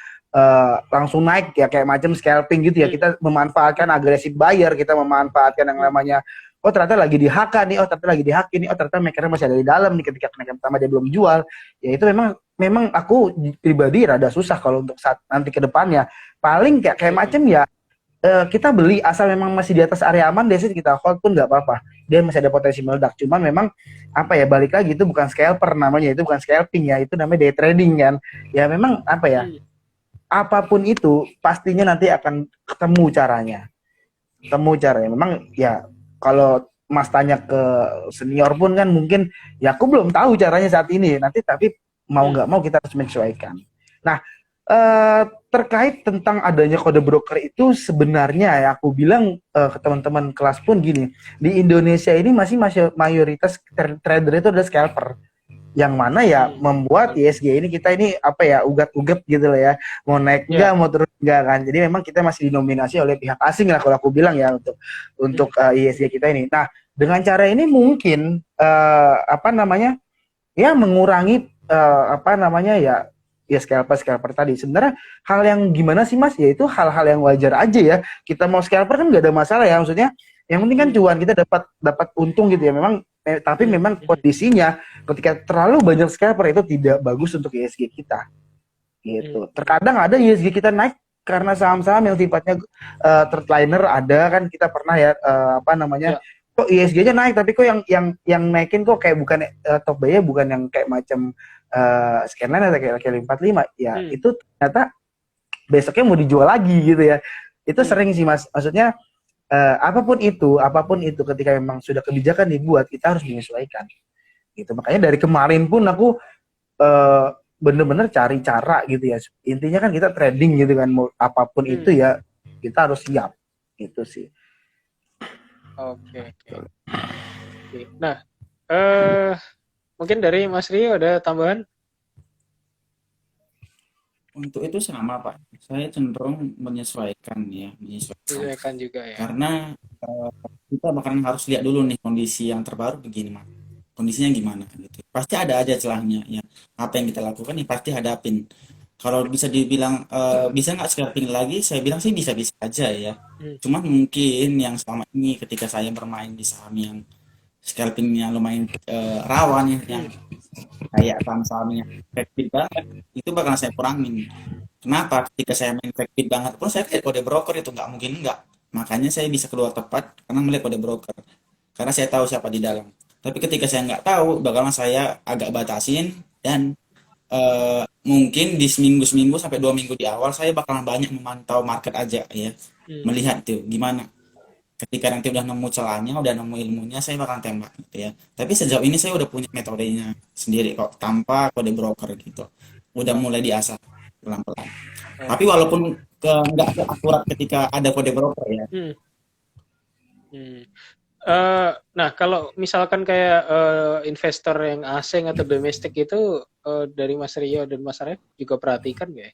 naik ya, kayak macam scalping gitu ya. Kita memanfaatkan agresif buyer, kita memanfaatkan yang namanya oh ternyata lagi di HK nih, oh ternyata lagi di HK nih, oh ternyata makernya masih ada di dalam nih ketika kenaikan pertama dia belum jual. Ya itu memang aku pribadi rada susah kalau untuk saat nanti ke depannya. Paling kayak macam ya kita beli asal memang masih di atas area aman, desit kita hold pun nggak apa-apa. Dia masih ada potensi meledak. Cuman memang apa ya, balik lagi itu bukan scalper namanya, itu bukan scalping ya, itu namanya day trading kan. Ya memang apa ya, apapun itu pastinya nanti akan ketemu caranya. Memang ya kalau Mas tanya ke senior pun kan mungkin ya aku belum tahu caranya saat ini. Nanti tapi mau nggak mau kita harus menyesuaikan. Nah, terkait tentang adanya kode broker itu sebenarnya ya aku bilang ke teman-teman kelas pun gini, di Indonesia ini masih mayoritas trader itu adalah scalper, yang mana ya membuat ISG ini kita ini apa ya, ugat-ugat gitu lah ya, mau naik enggak, mau turun enggak kan. Jadi memang kita masih dinominasi oleh pihak asing lah kalau aku bilang ya untuk ISG kita ini. Nah, dengan cara ini mungkin apa namanya ya mengurangi apa namanya ya scalper tadi. Sebenarnya hal yang gimana sih Mas? Ya itu hal-hal yang wajar aja ya. Kita mau scalper kan nggak ada masalah ya. Maksudnya yang penting kan cuan, kita dapat untung gitu ya. Memang tapi memang kondisinya ketika terlalu banyak scalper itu tidak bagus untuk ISG kita. Gitu. Terkadang ada ISG kita naik karena saham-saham yang sifatnya third liner ada kan, kita pernah ya apa namanya, Ya. kok ISG-nya naik tapi kok yang naikin kok kayak bukan top buy-nya bukan yang kayak macam Scanline atau kayak Kelly 45 ya, itu ternyata besoknya mau dijual lagi gitu ya. Itu sering sih Mas, maksudnya apapun itu ketika memang sudah kebijakan dibuat, kita harus menyesuaikan gitu. Makanya dari kemarin pun aku bener-bener cari cara gitu ya. Intinya kan kita trading gitu kan, mau apapun itu ya kita harus siap gitu sih. Oke. Nah, mungkin dari Mas Rio ada tambahan? Untuk itu sama Pak, saya cenderung menyesuaikan Menyesuaikan juga ya. Karena kita bakalan harus lihat dulu nih kondisi yang terbaru begini Mas. Kondisinya gimana gitu. Pasti ada aja celahnya ya. Apa yang kita lakukan ya pasti hadapin. Kalau bisa dibilang bisa nggak scalping lagi, saya bilang sih bisa-bisa aja ya. Cuman mungkin yang selama ini ketika saya bermain di saham yang scalpingnya lumayan rawan ya, yang kayak saham-sahamnya backbeat banget, itu bakal saya kurangin. Kenapa? Ketika saya main backbeat banget pun saya lihat kode broker itu nggak mungkin nggak. Makanya saya bisa keluar tepat karena melihat kode broker. Karena saya tahu siapa di dalam. Tapi ketika saya nggak tahu, bakalan saya agak batasin dan mungkin di seminggu sampai 2 minggu di awal saya bakalan banyak memantau market aja ya, melihat tuh gimana. Ketika nanti udah nemu celahnya, udah nemu ilmunya, saya bakal tembak gitu ya. Tapi sejauh ini saya udah punya metodenya sendiri kok, tanpa kode broker gitu. Udah mulai diasah pelan-pelan. Tapi walaupun nggak akurat ketika ada kode broker ya. Nah, kalau misalkan kayak investor yang asing atau domestik itu dari Mas Rio dan Mas Arif juga perhatikan nggak ya?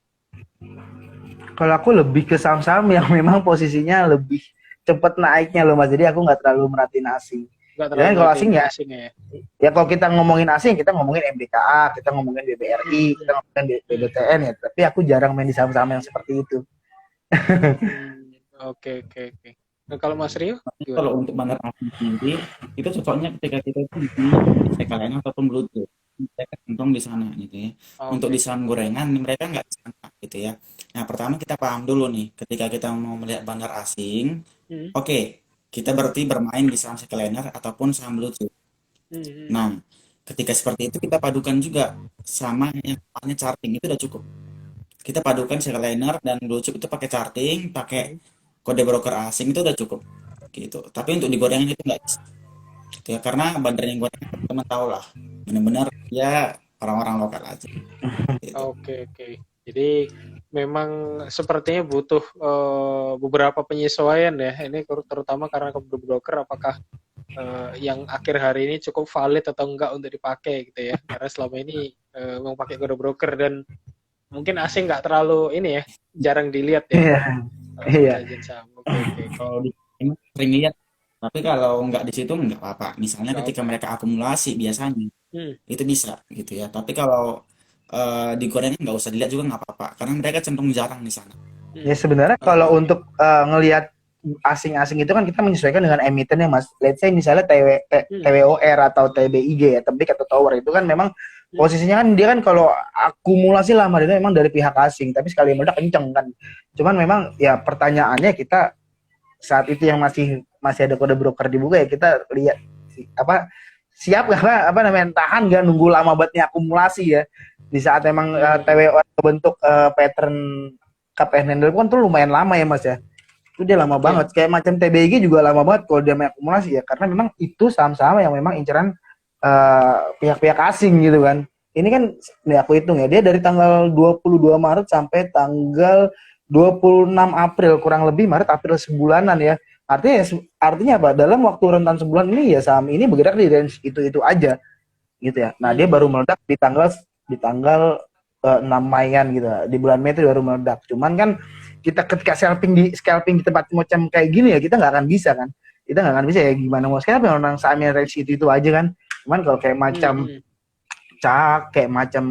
Kalau aku lebih ke saham-saham yang memang posisinya lebih cepat naiknya loh Mas, jadi aku nggak terlalu merhatiin asing. Dan kalau asing ya, kalau kita ngomongin asing, kita ngomongin MBKA, kita ngomongin BBRI, kita ngomongin BBTN ya. Tapi aku jarang main di saham-saham yang seperti itu. Oke. Nah, kalau Mas Rio? Kalau untuk bandar asing sendiri, itu cocoknya ketika kita itu di Skyline ataupun Bluetooth. Mereka cenderung di sana gitu ya. Untuk di saham gorengan mereka nggak di sana gitu ya. Nah, pertama kita paham dulu nih, ketika kita mau melihat bandar asing, oke, kita berarti bermain di saham Skyliner ataupun saham Bluetooth. Nah, ketika seperti itu kita padukan juga sama yang namanya charting, itu udah cukup. Kita padukan Skyliner dan Bluetooth itu pakai charting, pakai kode broker asing, itu udah cukup gitu. Tapi untuk di gorengan itu nggak bisa gitu ya, karena bandar yang gorengan teman tahu lah, benar-benar ya orang-orang lokal aja gitu. Oke. Jadi memang sepertinya butuh beberapa penyesuaian ya. Ini terutama karena kode broker apakah yang akhir hari ini cukup valid atau enggak untuk dipakai gitu ya. Karena selama ini memang pakai kode broker dan mungkin asing nggak terlalu ini ya, jarang dilihat ya. Iya. Oke. Kalau di sering lihat, tapi kalau nggak di situ nggak apa-apa. Misalnya ketika mereka akumulasi biasanya itu bisa gitu ya. Tapi kalau di gorengan nggak usah dilihat juga nggak apa-apa, karena mereka cenderung jarang di sana. Ya sebenarnya kalau untuk ngelihat asing-asing itu kan kita menyesuaikan dengan emitennya Mas. Let's say misalnya TWOR atau TBIG ya, Tebik atau Tower, itu kan memang posisinya kan dia kan kalau akumulasi lama itu memang dari pihak asing, tapi sekali meledak kenceng kan. Cuman memang ya pertanyaannya kita saat itu yang masih ada kode broker dibuka ya, kita lihat siap nggak apa namanya, tahan nggak nunggu lama banget akumulasi ya. Di saat memang TWOR bentuk pattern cup and handle kan tuh lumayan lama ya Mas ya. Itu dia lama banget. Kayak macam TBIG juga lama banget kalau dia main akumulasi ya, karena memang itu saham-saham yang memang inceran pihak-pihak asing gitu kan. Ini kan nih aku hitung ya, dia dari tanggal 22 Maret sampai tanggal 26 April, kurang lebih Maret April sebulanan ya. Artinya apa? Dalam waktu rentan sebulan ini ya saham ini bergerak di range itu aja gitu ya. Nah, dia baru meledak di tanggal 6 Maian gitu. Di bulan Mei itu baru meledak. Cuman kan kita ketika scalping di tempat macam kayak gini ya, kita nggak akan bisa kan. Kita nggak akan bisa ya, gimana mau scalping orang sahamnya range itu aja kan. Cuman kalau kayak macam CAK, kayak macam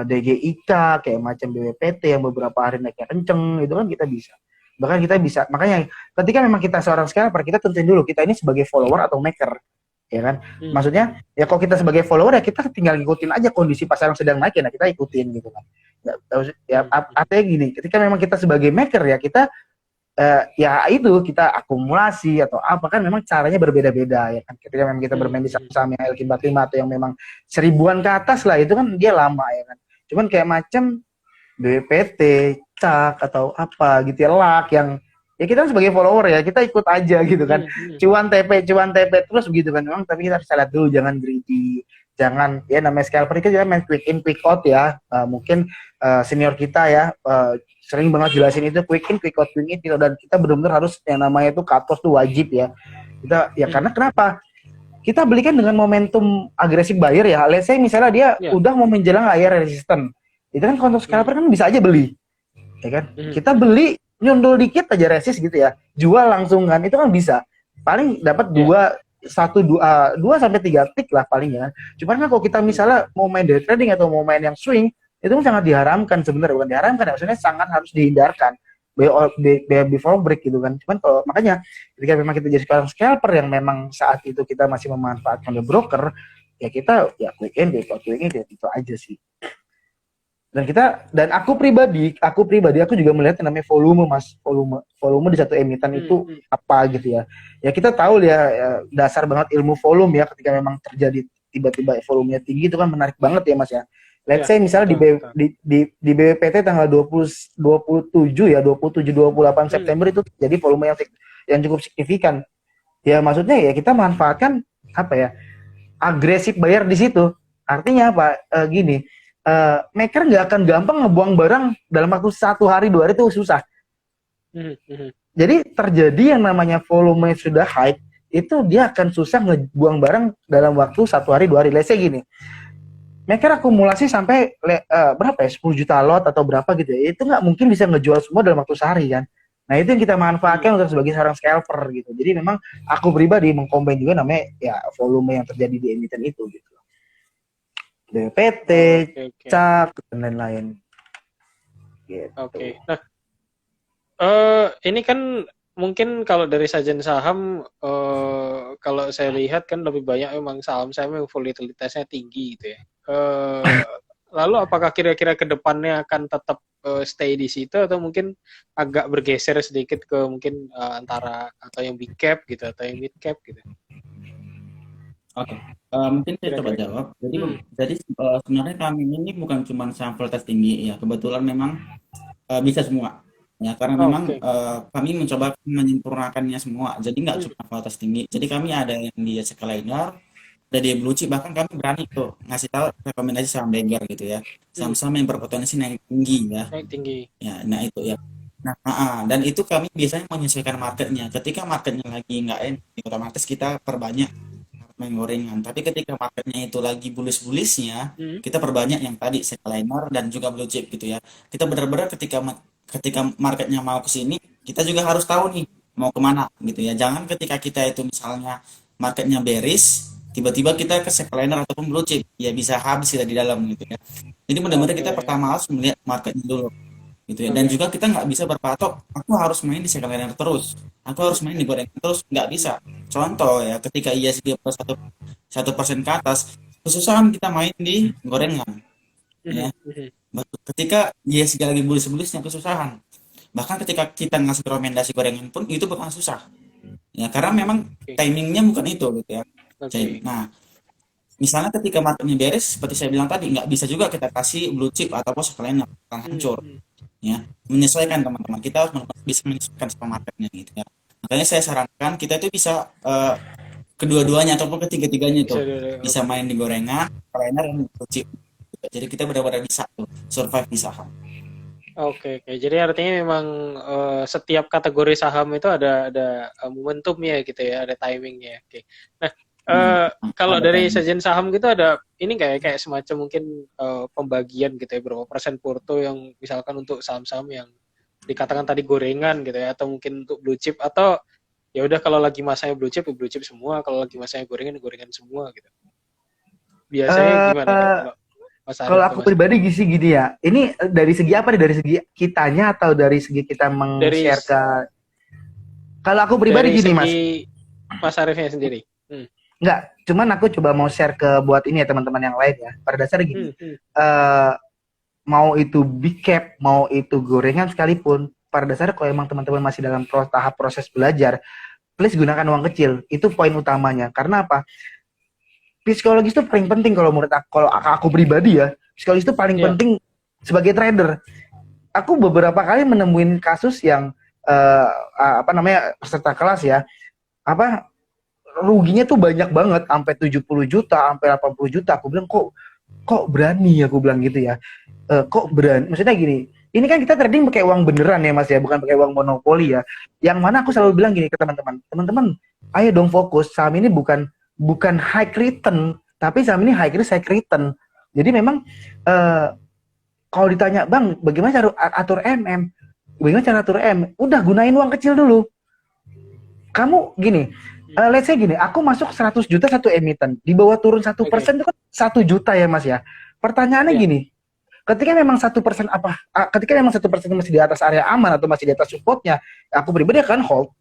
DGIK, kayak macam BWPT yang beberapa hari naiknya kenceng, itu kan kita bisa. Bahkan kita bisa, makanya ketika memang kita seorang scalper, kita tentuin dulu kita ini sebagai follower atau maker ya kan? Maksudnya ya kalau kita sebagai follower ya kita tinggal ngikutin aja kondisi pasar yang sedang naik ya, nah kita ikutin gitu kan. Ya, artinya gini, ketika memang kita sebagai maker ya kita ya itu kita akumulasi atau apa kan memang caranya berbeda-beda ya kan. Ketika memang kita bermain di saham yang L45 atau yang memang 1000-an ke atas lah itu kan dia lama ya kan. Cuman kayak macam BPT, CAK atau apa gitu ya, LAK yang ya kita sebagai follower ya kita ikut aja gitu kan. Cuan TP terus begitu kan memang, tapi kita harus lihat dulu, jangan greedy, jangan ya namanya scalper itu kita main quick in quick out ya. Mungkin senior kita ya sering banget jelasin itu quick in quick out gitu, dan kita benar-benar harus yang namanya itu cut loss tuh wajib ya. Kita ya karena kenapa? Kita belikan dengan momentum agresif buyer ya. Let's say misalnya dia udah mau menjelang area resisten. Itu kan untuk scalper kan bisa aja beli. Ya kan? Kita beli nyundul dikit aja resist gitu ya. Jual langsung kan. Itu kan bisa. Paling dapat 2 sampai 3 tick lah paling ya. Cuman kan kalau kita misalnya mau main day trading atau mau main yang swing, itu kan sangat diharamkan sebenarnya, bukan diharamkan, maksudnya sangat harus dihindarkan before break gitu kan. Cuman kalau makanya ketika memang kita jadi sekarang scalper yang memang saat itu kita masih memanfaatkan the broker, ya kita ya quick in ya itu aja sih. Dan aku pribadi aku juga melihat yang namanya volume Mas, volume di satu emiten itu apa gitu ya. Ya kita tahu ya dasar banget ilmu volume ya, ketika memang terjadi tiba-tiba volumenya tinggi itu kan menarik banget ya Mas ya. Let's say misalnya di BPT tanggal 27 28 September itu jadi volume yang cukup signifikan. Ya maksudnya ya kita manfaatkan apa ya? Agresif bayar di situ. Artinya apa? Gini, maker nggak akan gampang ngebuang barang dalam waktu 1 hari 2 hari itu susah. Jadi terjadi yang namanya volume sudah high, itu dia akan susah ngebuang barang dalam waktu 1 hari 2 hari. Let's say gini, maker akumulasi sampai berapa ya, 10 juta lot atau berapa gitu ya, itu nggak mungkin bisa ngejual semua dalam waktu sehari kan. Nah itu yang kita manfaatkan untuk sebagai seorang scalper gitu. Jadi memang aku pribadi mengcombine juga namanya ya volume yang terjadi di emiten itu gitu. BPT, CAK dan lain-lain. Gitu. Oke. Nah, ini kan mungkin kalau dari sajian saham, kalau saya lihat kan lebih banyak memang saham-saham yang volatilitasnya tinggi gitu ya. Lalu apakah kira-kira ke depannya akan tetap stay di situ atau mungkin agak bergeser sedikit ke mungkin antara atau yang big cap gitu atau yang mid cap gitu? Oke, mungkin saya coba jawab. Jadi sebenarnya kami ini bukan cuma saham volatilitas tinggi ya, kebetulan memang bisa semua. Ya, karena memang kami mencoba menyempurnakannya semua. Jadi nggak cuma volatilitas tinggi. Jadi kami ada yang di Scaliner, ada di blue chip, bahkan kami berani tuh ngasih tahu rekomendasi saham beggar gitu ya, saham-saham yang berpotensi naik tinggi ya. Naik tinggi. Ya, nah itu ya. Nah, dan itu kami biasanya menyesuaikan marketnya. Ketika marketnya lagi nggak enak, otomatis kita perbanyak main gorengan. Tapi ketika marketnya itu lagi bullish-bullishnya, kita perbanyak yang tadi Scaliner dan juga blue chip gitu ya. Kita benar-benar ketika marketnya mau ke sini, kita juga harus tahu nih mau kemana gitu ya. Jangan ketika kita itu misalnya marketnya bearish, tiba-tiba kita ke Scaliner ataupun blue chip, ya bisa habis kita di dalam gitu ya. Jadi benar-benar kita pertama harus melihat marketnya dulu gitu ya. Dan juga kita nggak bisa berpatok aku harus main di Scaliner terus, aku harus main di gorengan terus, nggak bisa. Contoh ya, ketika ISG plus 1% ke atas, kesusahan kita main di gorengan ya. Ketika ISG lagi bullish-bullishnya, kesusahan. Bahkan ketika kita ngasih rekomendasi gorengan pun itu bakal susah ya, karena memang timingnya bukan itu gitu ya. Nah, misalnya ketika marketnya beres, seperti saya bilang tadi, nggak bisa juga kita kasih blue chip ataupun Scaliner, akan hancur ya. Menyesuaikan teman-teman, kita harus bisa menyesuaikan sama marketnya gitu ya. Makanya saya sarankan kita itu bisa kedua-duanya ataupun ketiga-tiganya itu bisa main di gorengan, Scaliner, dan blue chip. Jadi kita benar-benar bisa tuh survive di saham. Oke. Jadi artinya memang setiap kategori saham itu ada momentumnya gitu ya, ada timingnya. Oke. Nah, kalau dari sajian saham gitu ada ini kayak semacam mungkin pembagian gitu ya, berapa persen porto yang misalkan untuk saham-saham yang dikatakan tadi gorengan gitu ya, atau mungkin untuk blue chip, atau ya udah kalau lagi masanya blue chip semua, kalau lagi masanya gorengan semua gitu. Biasanya gimana kalau aku pribadi gini ya, ini dari segi apa nih? Dari segi kitanya atau dari segi kita meng-share ke? Kalau aku pribadi dari gini Mas. Mas Arifnya sendiri. Enggak, cuman aku coba mau share ke buat ini ya teman-teman yang lain ya. Pada dasarnya gini, eh mau itu big cap, mau itu gorengan sekalipun, pada dasarnya kalau emang teman-teman masih dalam tahap proses belajar, please gunakan uang kecil. Itu poin utamanya. Karena apa? Psikologis itu paling penting kalau menurut aku, kalau aku pribadi ya, psikologis itu paling penting sebagai trader. Aku beberapa kali menemuin kasus yang apa namanya peserta kelas ya, apa ruginya tuh banyak banget, sampai 70 juta, sampai 80 juta. Aku bilang kok berani, aku bilang gitu ya. Kok berani? Maksudnya gini, ini kan kita trading pakai uang beneran ya Mas ya, bukan pakai uang monopoli ya. Yang mana aku selalu bilang gini ke teman-teman, ayo dong fokus, saham ini bukan high return, tapi saham ini high risk high return. Jadi memang kalau ditanya, Bang, bagaimana cara atur MM? Bagaimana cara atur M? Udah gunain uang kecil dulu. Kamu gini, let's say gini, aku masuk 100 juta satu emiten, di bawah turun 1% itu kan 1 juta ya Mas ya. Pertanyaannya gini, ketika memang 1% ketika memang 1% masih di atas area aman atau masih di atas supportnya, aku pribadi akan hold.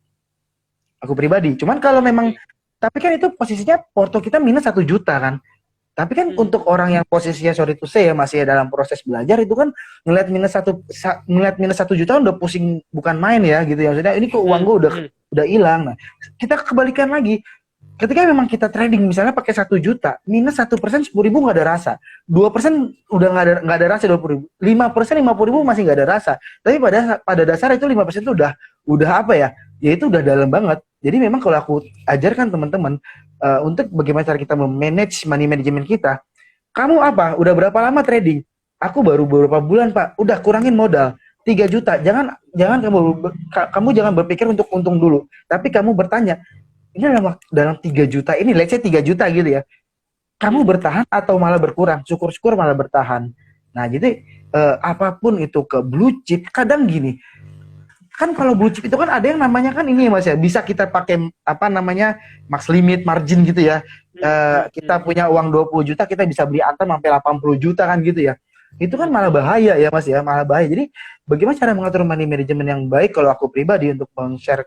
Aku pribadi. Cuman kalau memang, tapi kan itu posisinya porto kita minus 1 juta kan. Tapi kan untuk orang yang posisinya sorry to say ya masih dalam proses belajar, itu kan ngeliat minus 1 juta udah pusing, bukan main ya gitu ya. Maksudnya ini kok uang gue udah hilang. Nah, kita kebalikan lagi. Ketika memang kita trading misalnya pakai 1 juta, minus 1% 10.000 nggak ada rasa, 2% udah nggak ada rasa 20.000, 5% 50.000 masih nggak ada rasa. Tapi pada dasar itu 5% itu udah apa ya? Ya itu udah dalam banget. Jadi memang kalau aku ajarkan teman-teman untuk bagaimana cara kita memanage money management kita, kamu apa? Udah berapa lama trading? Aku baru beberapa bulan Pak. Udah kurangin modal 3 juta. Jangan kamu jangan berpikir untuk untung dulu, tapi kamu bertanya, ini dalam 3 juta ini, let's say 3 juta gitu ya, kamu bertahan atau malah berkurang? Syukur-syukur malah bertahan. Nah, jadi apapun itu ke blue chip, kadang gini, kan kalau blue chip itu kan ada yang namanya kan ini Mas ya, bisa kita pakai apa namanya max limit margin gitu ya. Kita punya uang 20 juta, kita bisa beli Antam sampai 80 juta kan gitu ya. Itu kan malah bahaya ya Mas ya, malah bahaya. Jadi bagaimana cara mengatur money management yang baik? Kalau aku pribadi untuk meng-share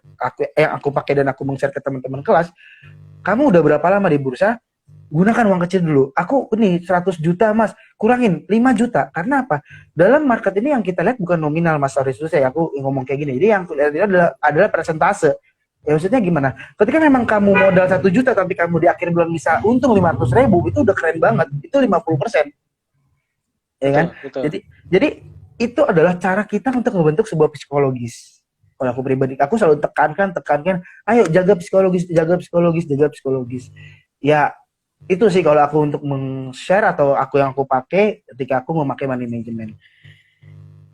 yang aku pakai dan aku meng-share ke teman-teman kelas, kamu udah berapa lama di bursa? Gunakan uang kecil dulu. Aku ini 100 juta Mas, kurangin 5 juta. Karena apa? Dalam market ini yang kita lihat bukan nominal Mas, sorry saya aku ngomong kayak gini. Jadi yang adalah persentase. Ya maksudnya gimana? Ketika memang kamu modal 1 juta tapi kamu di akhir bulan bisa untung 500.000, itu udah keren banget. Itu 50%. Ya kan? Betul. Jadi itu adalah cara kita untuk membentuk sebuah psikologis. Kalau aku pribadi, aku selalu tekankan, ayo jaga psikologis. Ya, itu sih kalau aku untuk meng-share atau yang aku pakai ketika aku memakai money management.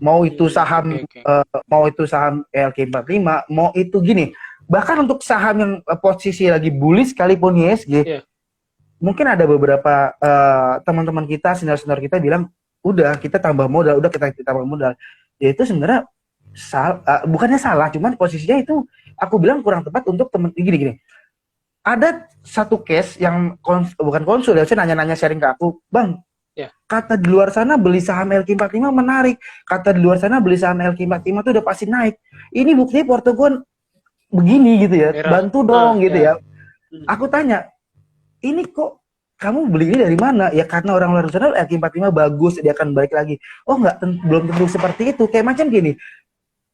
Mau itu saham mau itu saham LQ45, mau itu gini. Bahkan untuk saham yang posisi lagi bullish sekalipun ISG, mungkin ada beberapa teman-teman kita, senior-senior kita bilang, udah kita tambah modal, kita tambah modal. Ya itu sebenarnya bukannya salah, cuman posisinya itu aku bilang kurang tepat untuk teman gini. Ada satu case yang bukan konsul ya, saya nanya-nanya sharing ke aku, Bang, kata di luar sana beli saham LQ45 menarik, kata di luar sana beli saham LQ45 itu udah pasti naik. Ini buktinya porto gue begini gitu ya, bantu dong gitu ya. Aku tanya, ini kok kamu beli ini dari mana? Ya karena orang luar sana LQ45 bagus, dia akan balik lagi. Oh enggak, belum tentu seperti itu. Kayak macam gini,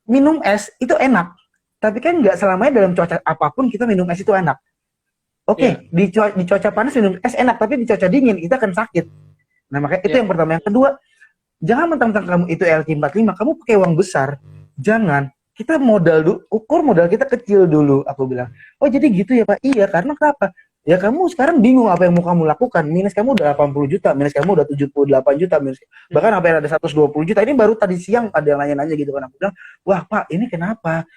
minum es itu enak, tapi kan nggak selamanya dalam cuaca apapun kita minum es itu enak. Oke, di cuaca panas minum es enak, tapi di cuaca dingin kita akan sakit. Nah makanya itu yang pertama. Yang kedua, jangan mentang-mentang kamu itu LQ45, kamu pakai uang besar. Jangan. Kita ukur modal kita kecil dulu, aku bilang. Oh jadi gitu ya Pak? Iya, karena kenapa? Ya kamu sekarang bingung apa yang mau kamu lakukan. Minus kamu udah 80 juta, minus kamu udah 78 juta, bahkan sampai ada 120 juta. Ini baru tadi siang ada yang nanya-nanya gitu kan. Aku bilang, wah Pak, ini kenapa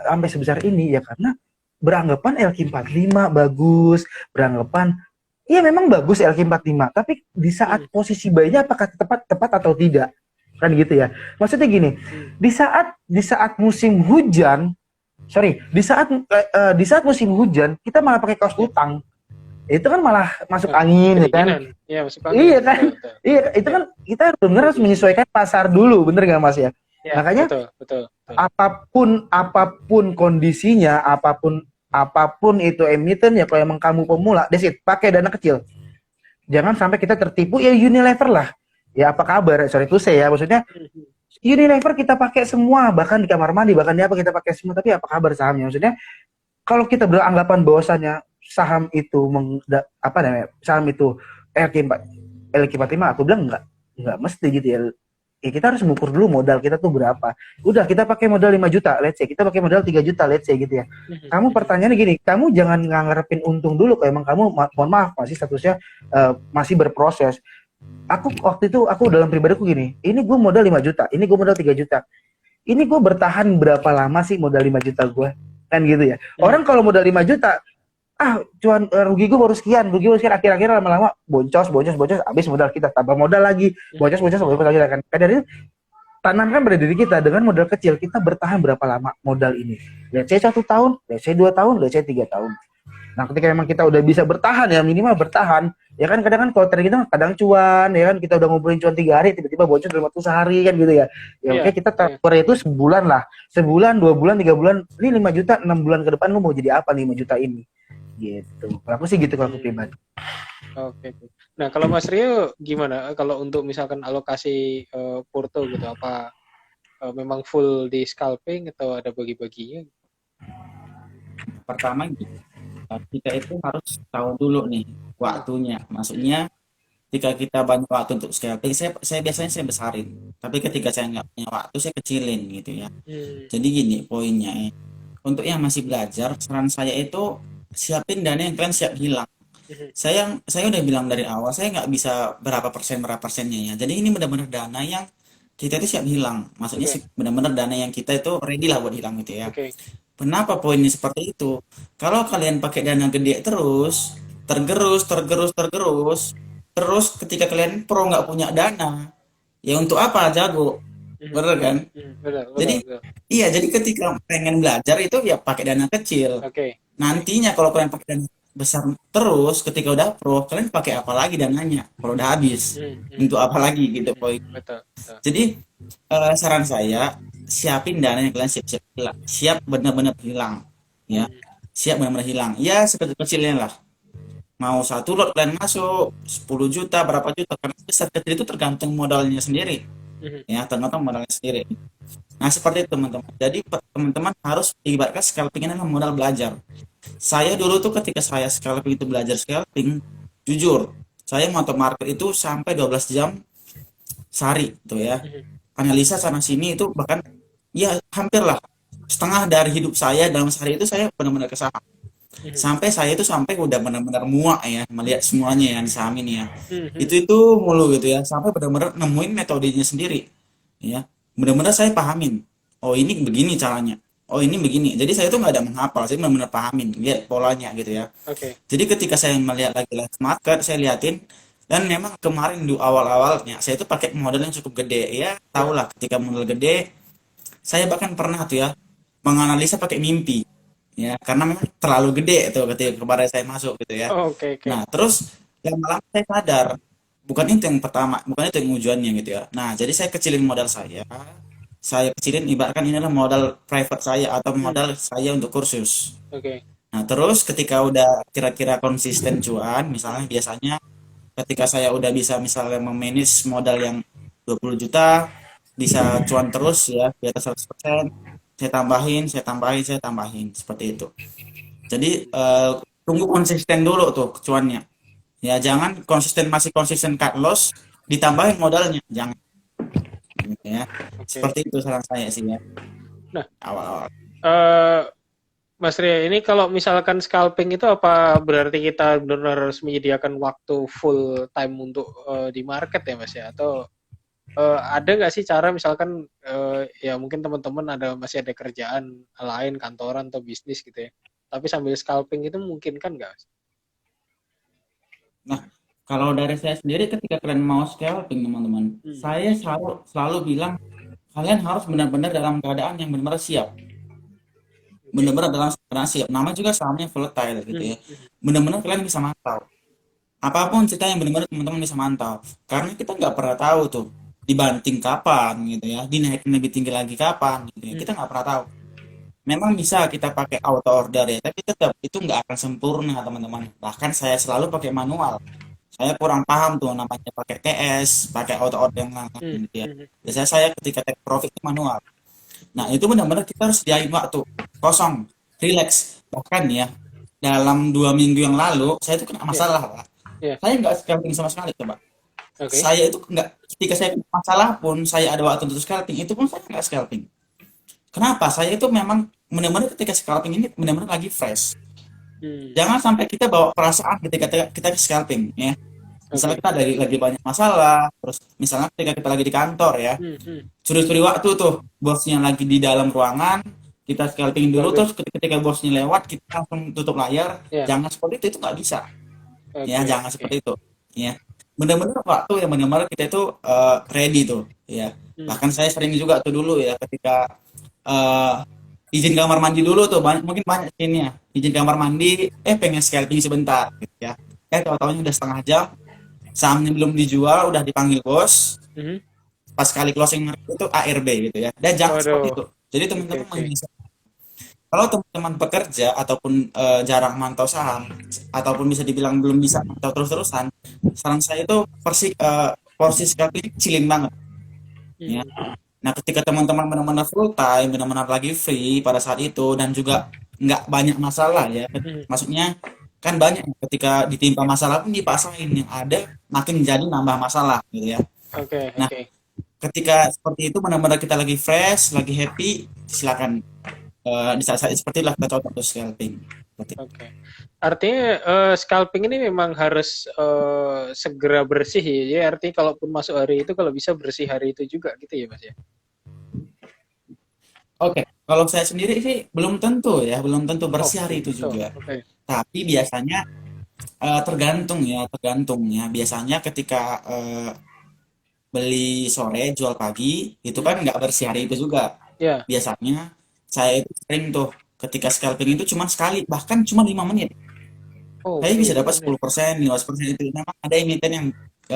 sampai sebesar ini? Ya karena beranggapan LQ45 bagus, beranggapan iya memang bagus LQ45, tapi di saat posisi buy-nya apakah tepat atau tidak? Kan gitu ya. Maksudnya gini, di saat musim hujan, di saat musim hujan kita malah pakai kaos utang. Itu kan malah masuk angin ya kan? Iya, masuk angin. Iya kan? Iya, itu kan kita benar harus menyesuaikan pasar dulu, bener nggak Mas ya? Makanya betul. apapun kondisinya, apapun apapun itu emiten ya, kalau emang kamu pemula, that's it, pakai dana kecil. Jangan sampai kita tertipu ya Unilever lah. Ya apa kabar? Sorry itu saya ya, maksudnya Unilever kita pakai semua, bahkan di kamar mandi, bahkan di apa kita pakai semua, tapi apa kabar sahamnya? Maksudnya kalau kita beranggapan bahwasannya saham itu apa namanya? Saham itu LQ45, aku bilang enggak mesti gitu ya. Ya kita harus mengukur dulu modal kita tuh berapa. Udah kita pakai modal 5 juta, let's say. Kita pakai modal 3 juta, let's say gitu ya. Kamu pertanyaannya gini, kamu jangan ngarepin untung dulu kalau emang kamu mohon maaf masih statusnya masih berproses. Aku waktu itu aku dalam pribadiku gini, ini gue modal 5 juta, ini gue modal 3 juta. Ini gue bertahan berapa lama sih modal 5 juta gue? Kan gitu ya. Orang kalau modal 5 juta, cuan rugi gue baru sekian, akhir-akhir lama-lama boncos, habis modal kita, tambah modal lagi, boncos lagi kan. Dari itu tanamkan pada diri kita dengan modal kecil, kita bertahan berapa lama modal ini. Let's say 1 tahun, let's say 2 tahun, let's say 3 tahun. Nah, ketika memang kita udah bisa bertahan ya, minimal bertahan, ya kan kadang kan kalau trading kita kadang cuan, ya kan kita udah ngumpulin cuan 3 hari, tiba-tiba bocor dalam waktu sehari kan gitu ya. Ya oke, kita transfer itu sebulan lah. Sebulan, 2 bulan, 3 bulan, ini 5 juta, 6 bulan ke depan lu mau jadi apa nih 5 juta ini? Gitu. Kalau aku sih gitu kalau aku pribadi. Oke. Nah, kalau Mas Rio gimana? Kalau untuk misalkan alokasi porto gitu, apa memang full di scalping atau ada bagi-baginya? Pertama gitu, kita itu harus tahu dulu nih waktunya. Maksudnya ketika kita banyak waktu untuk scalping, saya biasanya saya besarin. Tapi ketika saya nggak punya waktu, saya kecilin gitu ya. Jadi gini poinnya, untuk yang masih belajar, saran saya itu siapin dana yang kalian siap hilang. Saya udah bilang dari awal, saya nggak bisa berapa persennya ya. Jadi ini benar-benar dana yang kita itu siap hilang. Maksudnya benar-benar dana yang kita itu ready lah buat hilang gitu ya. Kenapa poinnya seperti itu? Kalau kalian pakai dana gede terus ketika kalian pro nggak punya dana, ya untuk apa jago? Bener kan? Jadi iya, jadi ketika pengen belajar itu ya pakai dana kecil. Nantinya kalau kalian pakai dana besar terus, ketika udah pro, kalian pakai apa lagi dananya? Kalau udah habis, untuk apa lagi gitu poin. Jadi saran saya, siapin dana yang kalian siap hilang, siap benar-benar hilang, ya, siap benar-benar hilang. Ya sekecil-kecilnya lah. Mau 1 lot kalian masuk 10 juta, berapa juta, karena besar kecil itu tergantung modalnya sendiri, ya, tergantung modalnya sendiri. Nah seperti itu teman-teman. Jadi teman-teman harus ibaratkan scalping ini adalah modal belajar. Saya dulu tuh ketika saya scalping itu belajar scalping, jujur, saya monitor market itu sampai 12 jam sehari tuh ya. Analisa sana sini itu bahkan ya hampir lah setengah dari hidup saya dalam sehari itu saya benar-benar ke saham. Sampai saya itu udah benar-benar muak ya melihat semuanya yang di saham ini ya. Itu mulu gitu ya, sampai benar-benar nemuin metodenya sendiri. Ya, benar-benar saya pahamin. Oh, ini begini caranya. Oh, ini begini. Jadi saya tuh nggak ada menghafal, saya benar-benar pahamin, lihat polanya gitu ya. Jadi ketika saya melihat lagi live market, saya liatin, dan memang kemarin di awal-awalnya saya itu pakai modal yang cukup gede ya. Tahulah ketika modal gede, saya bahkan pernah tuh ya menganalisa pakai mimpi. Ya, karena memang terlalu gede tuh ketika kemarin saya masuk gitu ya. Nah, terus lama-lama saya sadar, bukan itu yang pertama, bukan itu yang tujuannya gitu ya. Nah, jadi saya kecilin modal saya kecilin, ibaratkan ini adalah modal private saya atau modal saya untuk kursus. Nah, terus ketika udah kira-kira konsisten cuan, misalnya biasanya ketika saya udah bisa misalnya memanage modal yang 20 juta, bisa cuan terus ya, di atas 100%, saya tambahin, seperti itu. Jadi tunggu konsisten dulu tuh cuannya. Ya, jangan masih konsisten cut loss, ditambahin modalnya, jangan. Ya, seperti itu saran saya sih ya. Nah, awal-awal. Mas Ria, ini kalau misalkan scalping itu apa berarti kita benar-benar harus menyediakan waktu full time untuk di market ya Mas ya? Atau ada nggak sih cara misalkan ya mungkin teman-teman masih ada kerjaan lain, kantoran atau bisnis gitu ya, tapi sambil scalping itu mungkin kan nggak? Nah, kalau dari saya sendiri ketika kalian mau scalping teman-teman, saya selalu bilang kalian harus benar-benar dalam keadaan yang benar-benar siap. Benar-benar dalam keadaan siap. Nama juga sahamnya volatile gitu ya. Benar-benar kalian bisa mantau. Apapun cerita yang benar-benar teman-teman bisa mantau. Karena kita nggak pernah tahu tuh dibanting kapan gitu ya, dinaikin lebih tinggi lagi kapan gitu ya. Kita nggak pernah tahu. memang bisa kita pakai auto order ya, tapi tetap itu nggak akan sempurna teman-teman. Bahkan saya selalu pakai manual. Saya kurang paham tuh namanya pakai TS, pakai auto order yang lain gitu ya. hmm. Biasanya saya ketika take profit itu manual. Nah, itu benar-benar kita harus sediain waktu kosong, relax. Bahkan ya, dalam 2 minggu yang lalu, saya itu kena Ya, masalah, Pak. ya, Saya nggak scalping sama sekali, coba. oke. Saya itu nggak, ketika saya kena masalah pun, saya ada waktu untuk scalping, itu pun saya nggak scalping. Kenapa? Saya itu memang benar-benar ketika scalping ini benar-benar lagi fresh. Hmm, Jangan sampai kita bawa perasaan ketika kita scalping, ya. Misalnya oke. kita lagi banyak masalah, terus misalnya ketika kita lagi di kantor ya, Hmm. curi-curi waktu tuh, bosnya lagi di dalam ruangan, kita scalping dulu, Scalping. terus ketika bosnya lewat kita langsung tutup layar. Ya, Jangan seperti itu nggak bisa ya, oke, jangan oke. seperti itu ya. Benar-benar waktu yang benar-benar kita itu ready tuh ya. Hmm, Bahkan saya sering juga tuh dulu ya, ketika eh, izin kamar mandi dulu tuh, mungkin banyak ini ya, izin kamar mandi, pengen scalping sebentar gitu ya, tahu-tahunya udah setengah jam, sahamnya belum dijual udah dipanggil bos, mhm. pas kali closing itu ARB gitu ya. Dan jangan seperti Waduh, itu. Jadi oke, teman-teman oke. kalau teman-teman bekerja ataupun jarang mantau saham ataupun bisa dibilang belum bisa mantau terus-terusan, saran saya itu porsi scalping kecilin banget ya. Hmm, Nah, ketika teman-teman benar-benar full time, benar-benar lagi free pada saat itu dan juga nggak banyak masalah ya. hmm. Maksudnya kan banyak ketika ditimpa masalah pun dipaksain, yang ada makin jadi nambah masalah gitu ya. Oke, Nah, oke, ketika seperti itu benar-benar kita lagi fresh, lagi happy, silakan di saat-saat seperti itulah kita cocok untuk scalping. Seperti itu. oke. Artinya scalping ini memang harus segera bersih ya. Jadi artinya kalaupun masuk hari itu kalau bisa bersih hari itu juga gitu ya Mas ya. Oke, kalau saya sendiri sih belum tentu ya, belum tentu Oh, bersih hari belum itu tentu. juga. Oke. Tapi biasanya tergantung ya, tergantung ya. Biasanya ketika beli sore, jual pagi, itu Hmm? kan nggak bersih hari itu juga. Ya. Biasanya saya itu sering tuh ketika scalping itu cuma sekali, bahkan cuma 5 menit. Oh, Saya oke, bisa dapat 5 menit. 10%, 15% itu. Memang ada emiten yang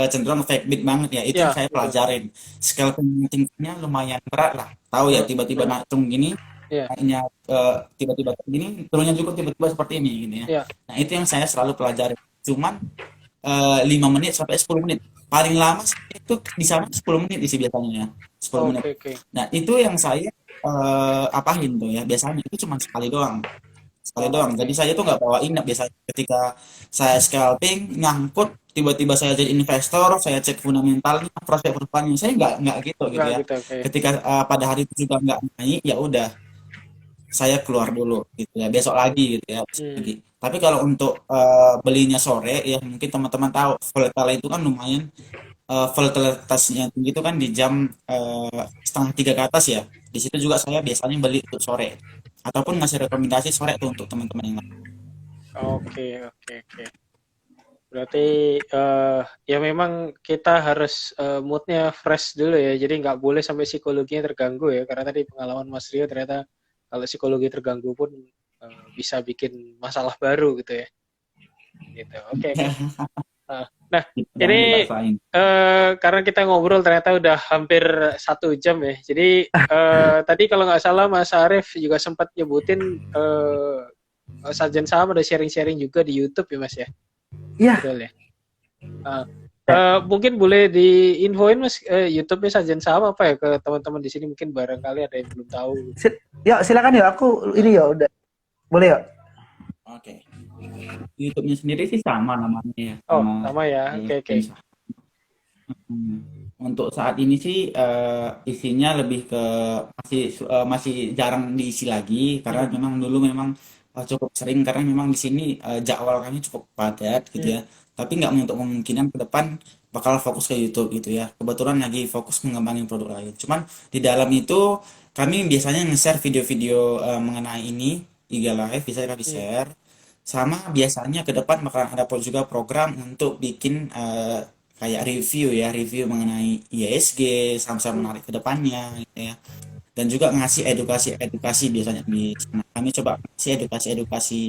cenderung fake bid banget ya. Itu yang Ya, saya betul. pelajarin. Scalping tingkatnya lumayan berat lah. Tahu ya, Betul, tiba-tiba betul. naik turun gini, Ya, naiknya tiba-tiba gini, turunnya juga tiba-tiba seperti ini gini ya. ya. Nah, itu yang saya selalu pelajari. Cuman 5 menit sampai 10 menit. Paling lama itu di sana 10 menit isi biasanya ya. 10 menit. Oke, oke. Nah, itu yang saya apahin tuh ya. Biasanya itu cuma sekali doang. Sekali doang. Jadi Oke. saya tuh nggak bawa inap biasanya. Ketika saya scalping, nyangkut, tiba-tiba saya jadi investor, saya cek fundamentalnya, prospek perusahaannya. Saya nggak gitu Enggak ya. gitu, oke. Ketika pada hari itu juga nggak naik, ya udah saya keluar dulu gitu ya, besok lagi gitu ya, besok Hmm. lagi. Tapi kalau untuk belinya sore ya, mungkin teman-teman tahu volatile itu kan lumayan, volatilitasnya tinggi itu kan di jam setengah tiga ke atas ya. Di situ juga saya biasanya beli untuk sore ataupun ngasih rekomendasi sore tuh untuk teman-teman yang lain. Oke, oke, oke. Berarti ya memang kita harus moodnya fresh dulu ya. Jadi nggak boleh sampai psikologinya terganggu ya. Karena tadi pengalaman Mas Rio ternyata kalau psikologi terganggu pun bisa bikin masalah baru gitu ya. Gitu. Oke, oke. Nah, Jangan ini dipaksain. karena kita ngobrol ternyata udah hampir 1 jam ya. Jadi tadi kalau nggak salah Mas Arief juga sempat nyebutin Sajen Saham ada sharing-sharing juga di YouTube ya Mas ya. Iya. Betul ya. Nah, mungkin boleh diinfoin Mas YouTube-nya Sajen Saham apa ya ke teman-teman di sini, mungkin barangkali ada yang belum tahu. Ya silakan ya, aku ini ya udah. Boleh ya? Oke. YouTube-nya sendiri sih sama namanya ya, Oh, sama sama ya. Oke, oke. Hmm. Untuk saat ini sih isinya lebih ke masih jarang diisi lagi karena memang dulu memang cukup sering, karena memang di sini jadwal kami cukup padat gitu ya. Tapi nggak menutup kemungkinan ke depan bakal fokus ke YouTube gitu ya. Kebetulan lagi fokus mengembangin produk lain. Cuman di dalam itu kami biasanya nge-share video-video mengenai ini IG Live, bisa kami share. Sama biasanya ke depan bakalan ada juga program untuk bikin kayak review mengenai ISG, saham-saham menarik ke depannya gitu ya. Dan juga ngasih edukasi biasanya di sana. Kami coba ngasih edukasi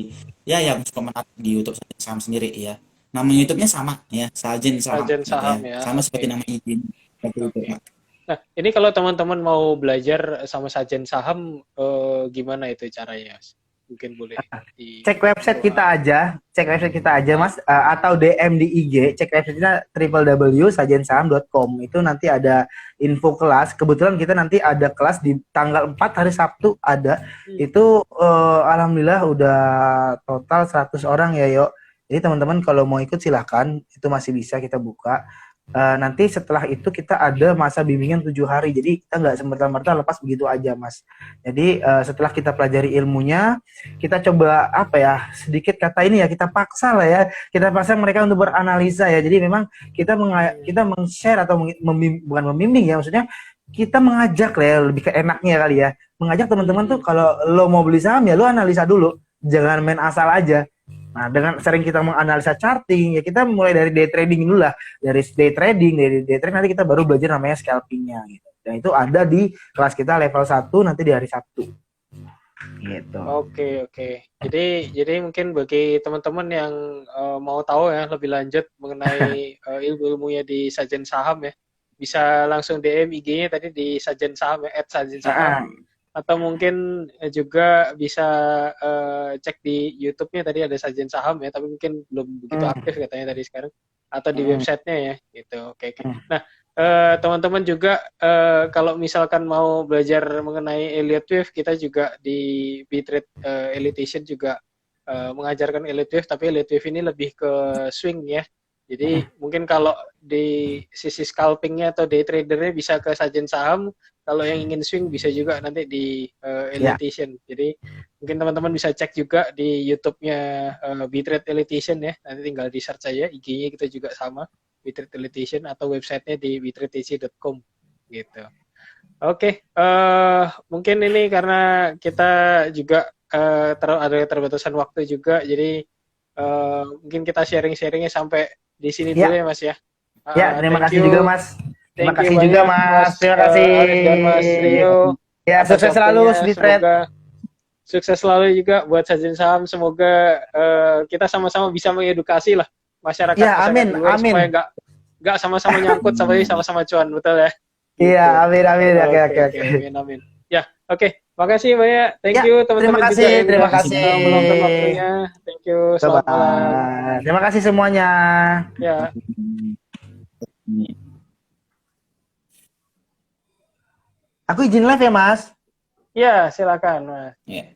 ya yang cukup menarik di YouTube saham sendiri ya. Nama YouTube-nya sama ya, Sajen Saham Sajen gitu ya. Saham ya. Sama Oke, seperti nama oke. izin seperti itu, Oke. Pak. Nah, ini kalau teman-teman mau belajar sama sajen saham, gimana itu caranya, Mas? Mungkin boleh di Cek website kita aja, ah, Mas, atau DM di IG, cek websitenya www.sajensaham.com. Itu nanti ada info kelas. Kebetulan kita nanti ada kelas di tanggal 4 hari Sabtu ada. hmm, Itu alhamdulillah udah total 100 orang ya, Yo. Jadi teman-teman kalau mau ikut silahkan, itu masih bisa kita buka. Nanti setelah itu kita ada masa bimbingan 7 hari. Jadi kita nggak semerta-merta lepas begitu aja, Mas. Jadi setelah kita pelajari ilmunya, kita coba apa ya, sedikit kata ini ya, kita paksa lah ya, kita paksa mereka untuk beranalisa ya. Jadi memang kita meng-share atau bukan membimbing ya, maksudnya kita mengajak lah ya, lebih ke enaknya kali ya, mengajak teman-teman tuh kalau lo mau beli saham ya lo analisa dulu, jangan main asal aja. Nah, dengan sering kita menganalisa charting, ya kita mulai dari day trading dulu lah. Dari day trading nanti kita baru belajar namanya scalpingnya gitu. Dan itu ada di kelas kita level 1 nanti di hari Sabtu. Gitu. Oke. Jadi mungkin bagi teman-teman yang mau tahu ya lebih lanjut mengenai ilmu-ilmunya di sajen saham ya, bisa langsung DM IG-nya tadi di sajen saham ya, @sajen saham. Atau mungkin juga bisa cek di YouTube-nya tadi ada sajen saham ya, tapi mungkin belum begitu aktif katanya tadi sekarang, atau di websitenya ya gitu. Oke. Nah, teman-teman juga kalau misalkan mau belajar mengenai Elliott Wave, kita juga di Bitrate Ellitation juga mengajarkan Elliott Wave, tapi Elliott Wave ini lebih ke swing ya. Jadi mungkin kalau di sisi scalpingnya atau day tradernya bisa ke sajen saham, kalau yang ingin swing bisa juga nanti di Ellitation. Jadi mungkin teman-teman bisa cek juga di YouTube-nya Bitrate Ellitation ya. Nanti tinggal di search aja, IG-nya kita juga sama, Bitrate Ellitation, atau websitenya di bitratec.com gitu. Oke, mungkin ini karena kita juga ada keterbatasan waktu juga, jadi mungkin kita sharing-sharingnya sampai di sini dulu Ya, ya Mas ya. ya, terima Thank kasih you, juga Mas. Terima thank you kasih juga banyak Mas. Mas Terima kasih. Arif dan Mas Rio Ya, atas sukses selalu waktunya. di trade. Semoga sukses selalu juga buat sajen saham. Semoga kita sama-sama bisa mengedukasi lah Ya, masyarakat-masyarakat di amin, luar supaya amin. nggak sama-sama nyangkut, tapi sama-sama cuan, betul ya? Iya, Gitu. amin, amin. Oke, Oke, oke, oke, oke. amin. Ya, oke. Makasih banyak. Thank Ya, you terima teman-teman juga kasih, yang terima udah Kasih kasih. meluangkan waktunya. Thank you. Bye Selamat malam. bye. Terima kasih semuanya. Ya, banyak. Aku izin live ya, Mas. ya silakan, Mas. Ya.